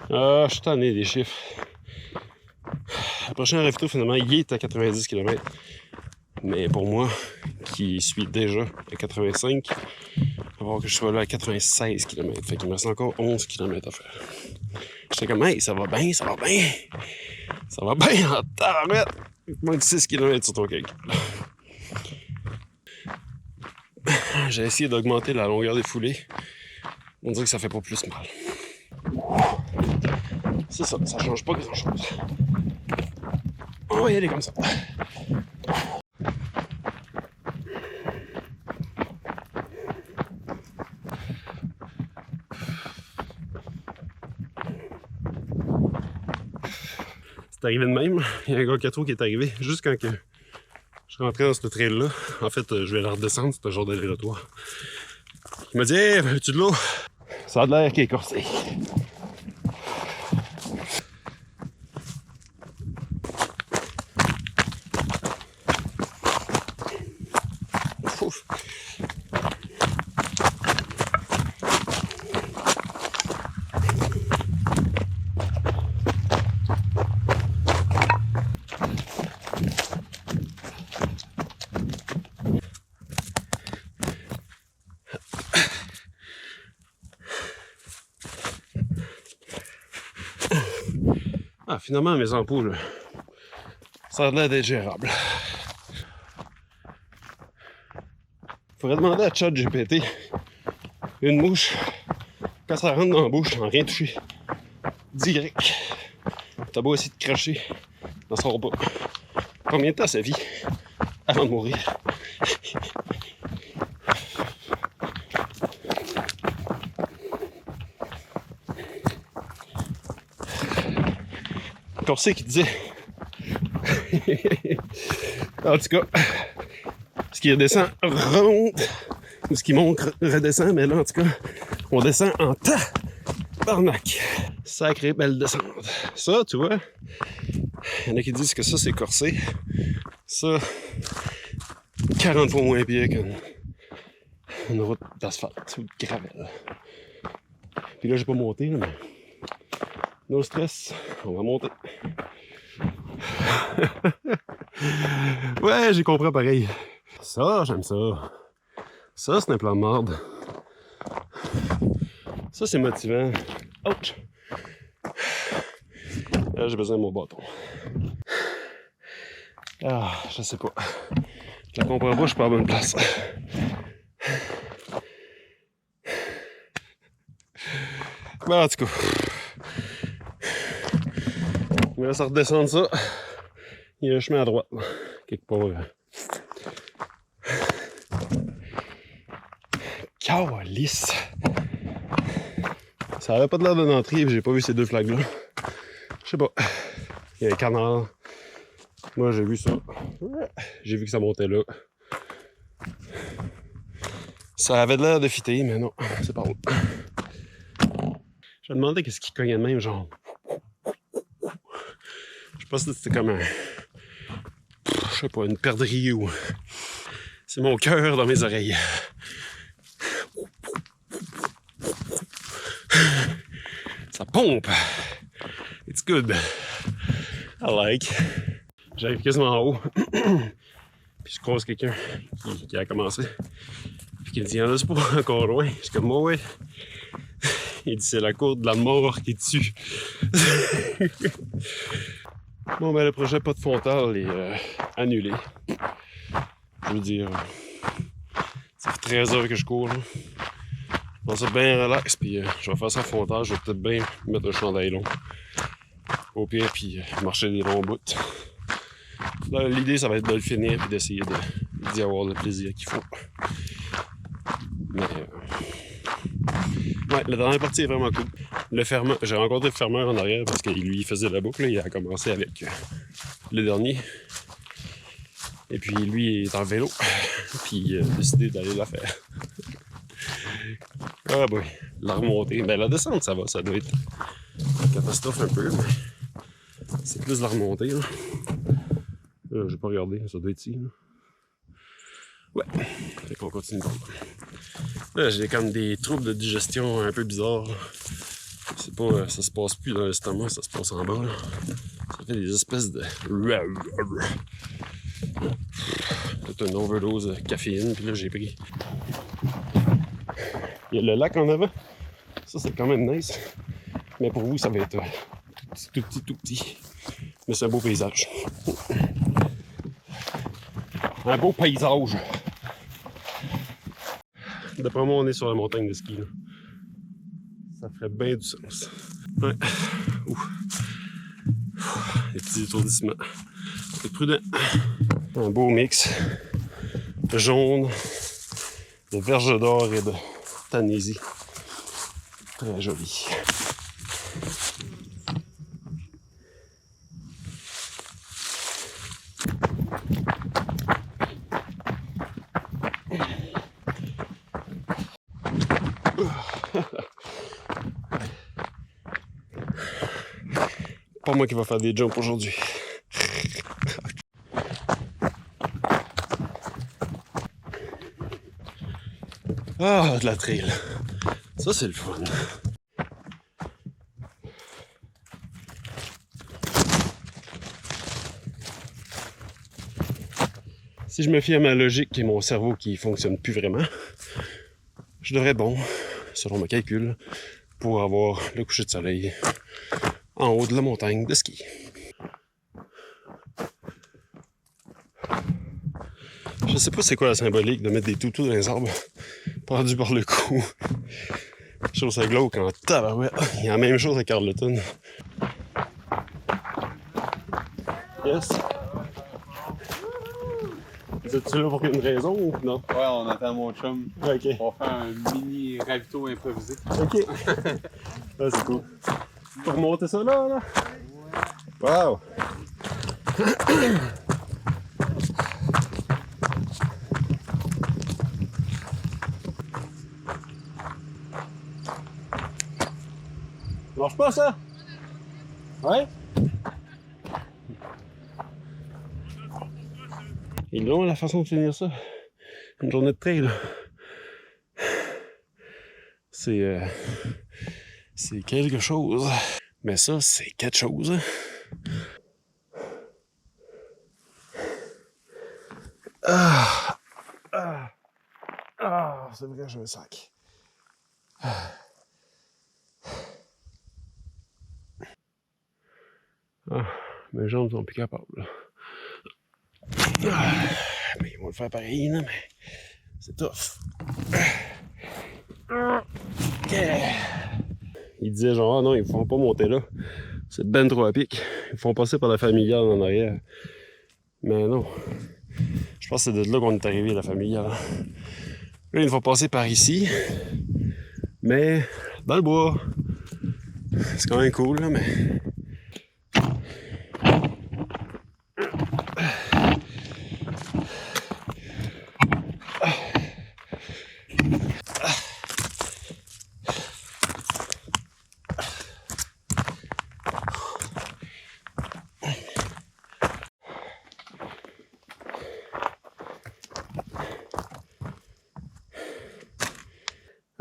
Ah, je suis tanné des chiffres. Le prochain ravito, finalement, il est à 90 km. Mais pour moi, qui suis déjà à 85, il va falloir que je sois là à 96 km. Fait qu'il me reste encore 11 km à faire. J'étais comme, hey, ça va bien, ça va bien. Ça va bien en tabarouette. Il te manque 6 km sur ton calcul. J'ai essayé d'augmenter la longueur des foulées. On dirait que ça fait pas plus mal. C'est ça, ça change pas grand chose. On va y aller comme ça. C'est arrivé de même. Il y a un gars 4 roues qui est arrivé juste quand que je suis rentré dans cette trail-là. En fait, je vais la redescendre, c'est un genre d'aller-retour. Il m'a dit, hey, veux-tu de l'eau? Ça a de l'air qui est corsé. Ouf. Ah, finalement, mes ampoules, ça a l'air d'être gérable. Faudrait demander à ChatGPT une mouche, quand ça rentre dans la bouche, sans rien toucher, direct. T'as beau essayer de cracher, ça sort pas. Combien de temps ça vit avant de mourir? Corsé qui disait en tout cas ce qui redescend remonte ou ce qui monte redescend, mais là en tout cas on descend en tabarnak. Sacrée belle descente. Ça tu vois, il y en a qui disent que ça c'est corsé, ça 40 fois moins pire qu'une route d'asphalte ou de gravel. Puis là j'ai pas monté là, mais no stress, on va monter. Ouais, j'ai compris pareil. Ça, j'aime ça. Ça, c'est un plan de marde. Ça, c'est motivant. Ouch! Là, j'ai besoin de mon bâton. Ah, je sais pas. Je la comprends pas, je suis pas à la bonne place. Ben, en tout cas. On va se redescendre ça. Il y a un chemin à droite, là, quelque part. Calice! Ça avait pas de l'air d'une entrée, j'ai pas vu ces deux flags-là. Je sais pas. Il y a un canal. Moi, j'ai vu ça. J'ai vu que ça montait là. Ça avait l'air de fitter, mais non, c'est pas bon. Je me demandais qu'est-ce qui cognait de même, genre. Je sais pas si c'était comme un... Je sais pas, une perdrix ou... C'est mon cœur dans mes oreilles. Ça pompe. It's good. I like. J'arrive quasiment en haut. Puis je croise quelqu'un qui a commencé. Puis qui me dit, y'en a pas encore loin. Je suis comme, moi, ouais. Il dit, c'est la cour de la mort qui est dessus. Bon, ben, le projet Pas de Fontal est annulé. Je veux dire, ça fait 13 heures que je cours, là. Je pense ça bien relax, puis je vais faire ça à Fontal. Je vais peut-être bien mettre un chandail long. Au pire, puis marcher des longs bouts. Là, l'idée, ça va être de le finir puis d'essayer d'y avoir le plaisir qu'il faut. Mais, ouais, la dernière partie est vraiment cool. Le fermeur, j'ai rencontré le fermeur en arrière parce que lui, il faisait la boucle. Là, il a commencé avec le dernier. Et puis, lui, il est en vélo. Puis, il a décidé d'aller la faire. Ah, boy, la remontée. Ben, la descente, ça va. Ça doit être une catastrophe un peu, mais c'est plus la remontée, là. J'ai pas regardé, ça doit être ici. Là. Ouais, fait qu'on continue. Là, j'ai comme des troubles de digestion un peu bizarres. C'est pas, ça se passe plus dans l'estomac, ça se passe en bas. Là. Ça fait des espèces de... Toute une overdose de caféine, puis là j'ai pris. Il y a le lac en avant. Ça, c'est quand même nice. Mais pour vous, ça va être tout petit. Mais c'est un beau paysage. Un beau paysage. D'après moi, on est sur la montagne de ski. Là. Ça ferait bien du sens. Ouais. Ouf. Les petits étourdissements. C'est prudent. Un beau mix de jaune, de verge d'or et de tanésie. Très joli. Pas moi qui va faire des jumps aujourd'hui. Ah, de la trail. Ça, c'est le fun. Si je me fie à ma logique et mon cerveau qui fonctionne plus vraiment, je devrais être bon, selon mes calculs, pour avoir le coucher de soleil en haut de la montagne de ski. Je sais pas c'est quoi la symbolique de mettre des toutous dans les arbres pendus par le cou. Je trouve ça glauque en tabarouette. Il y a la même chose à Carleton. Yes. Vous êtes là pour une raison ou non? Ouais, on attend mon chum. Ok. On va faire un mini ravito improvisé. Ok. Ah, c'est cool. Pour monter ça là? Wow! Marche pas ça? Ouais? Il est long la façon de finir ça. Une journée de trail. C'est quelque chose. Mais ça, c'est quelque chose. C'est vrai, j'ai un sac. Mes jambes sont plus capables. Mais ils vont le faire pareil, là, mais c'est tough. Ils disaient genre, ah non, ils ne font pas monter là. C'est ben trop à pic. Ils font passer par la familiale en arrière. Mais non. Je pense que c'est de là qu'on est arrivé, la familiale. Là, ils vont passer par ici. Mais dans le bois. C'est quand même cool, là, mais...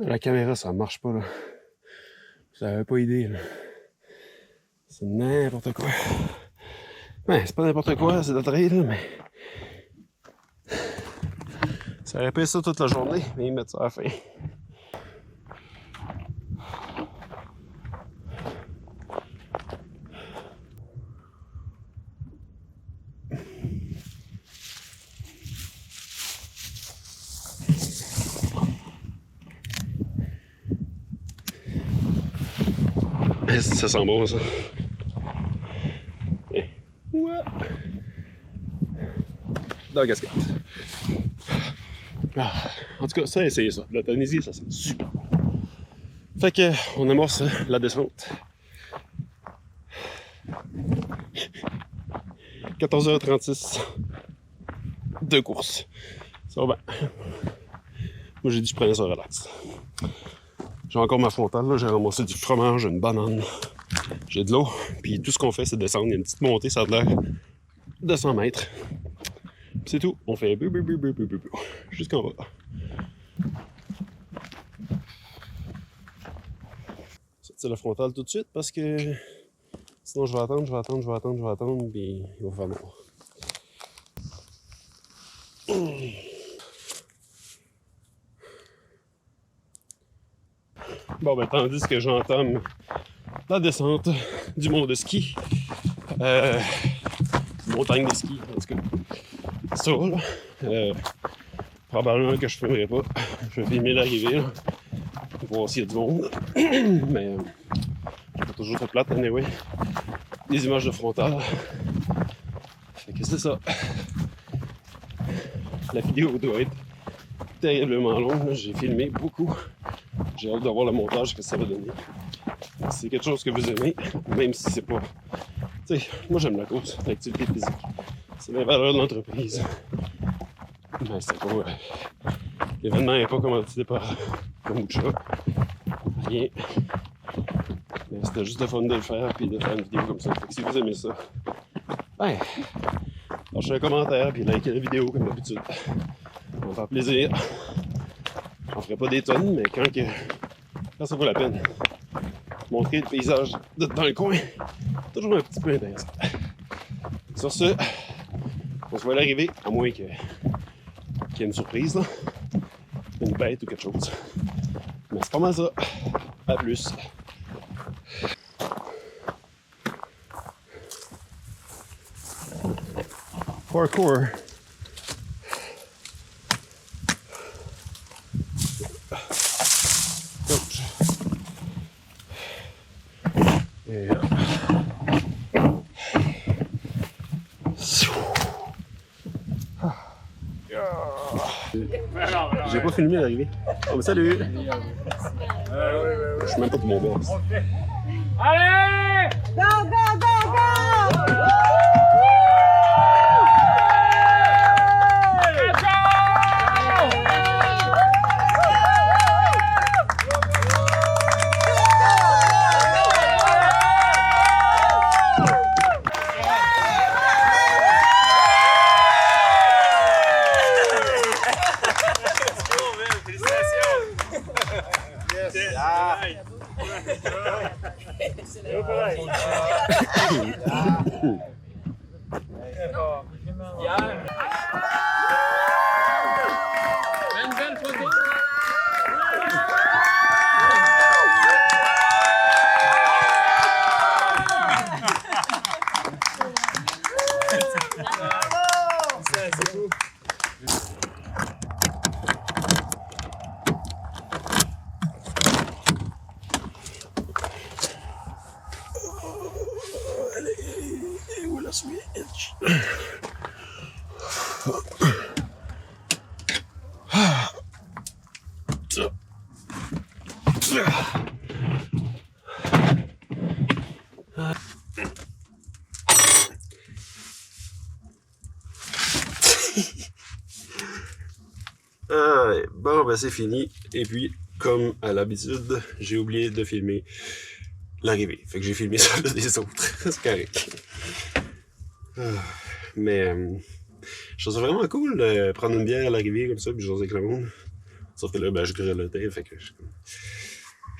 La caméra, ça marche pas, là. Vous avez pas idée, là. C'est n'importe quoi. Ben, c'est pas n'importe quoi, c'est de trail, là, mais... Ça aurait pu ça toute la journée, mais ils mettent ça à la fin. Ça sent bon, ça. Ouais. Dans la casquette. Ah, en tout cas, ça, essayez ça. La Tunisie, ça sent super bon. Fait que, on amorce la descente. 14h36 de course. Ça va bien. Moi, j'ai dit que je prenais ça relax. J'ai encore ma frontale, là. J'ai ramassé du fromage, une banane. J'ai de l'eau. Puis tout ce qu'on fait, c'est descendre. Il y a une petite montée, ça a l'air de 100 mètres. Puis c'est tout. On fait jusqu'en bas. Sortir la frontale tout de suite parce que sinon je vais attendre, puis il va faire noir. Bon, ben, tandis que j'entame la descente du mont de ski, montagne de ski, en tout cas, ça, là, probablement que je ne filmerai pas. Je vais filmer l'arrivée, là, pour voir s'il y a du monde, mais j'ai pas toujours fait plate, anyway. Des images de frontal, fait que c'est ça. La vidéo doit être terriblement longue, j'ai filmé beaucoup. J'ai hâte de voir le montage que ça va donner. Si c'est quelque chose que vous aimez, même si c'est pas... Tu sais, moi j'aime la course, l'activité physique. C'est les valeurs de l'entreprise. Mais c'est pas... l'événement n'est pas commandité par Kombucha. Rien. Mais c'était juste le fun de le faire puis de faire une vidéo comme ça. Fait que si vous aimez ça, ben... lâchez un commentaire puis likez la vidéo comme d'habitude. Ça va faire plaisir. J'en ferai pas des tonnes, mais quand ça vaut la peine. Montrer le paysage dans le coin, toujours un petit peu intéressant. Sur ce, on se voit à l'arrivée, à moins qu'il y ait une surprise, là. Une bête ou quelque chose. Mais c'est pas mal ça. À plus. Parkour. J'ai pas filmé l'arrivée. Oh, mais salut! Je suis même pas de mon boss. Allez! Go, go, go, go! Bon, ben c'est fini. Et puis, comme à l'habitude, j'ai oublié de filmer l'arrivée. Fait que j'ai filmé ça des autres. C'est correct. Mais je trouve ça vraiment cool de prendre une bière à l'arrivée comme ça, puis j'ose avec le monde. Sauf que là, ben, je grelottais, fait que j'ai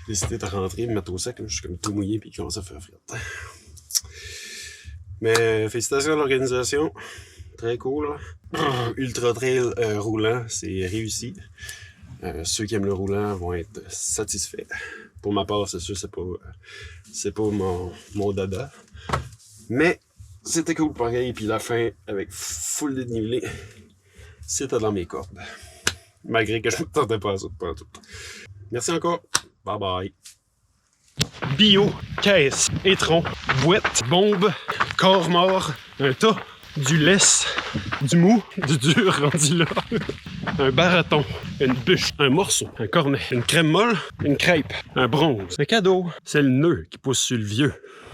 décidé de rentrer, me mettre au sec, là, je suis comme tout mouillé, puis il commence à faire fret. Mais félicitations à l'organisation, très cool. Ultra Trail roulant, c'est réussi. Ceux qui aiment le roulant vont être satisfaits. Pour ma part, c'est sûr, c'est pas mon dada. Mais c'était cool pareil, puis la fin avec full dénivelé, c'était dans mes cordes. Malgré que je ne m'attendais pas à ça, pas tout. Merci encore. Bye bye. Bio, caisse, étron, boîte, bombe, corps mort, un tas, du lest, du mou, du dur rendu là, un baraton, une bûche, un morceau, un cornet, une crème molle, une crêpe, un bronze, un cadeau. C'est le nœud qui pousse sur le vieux.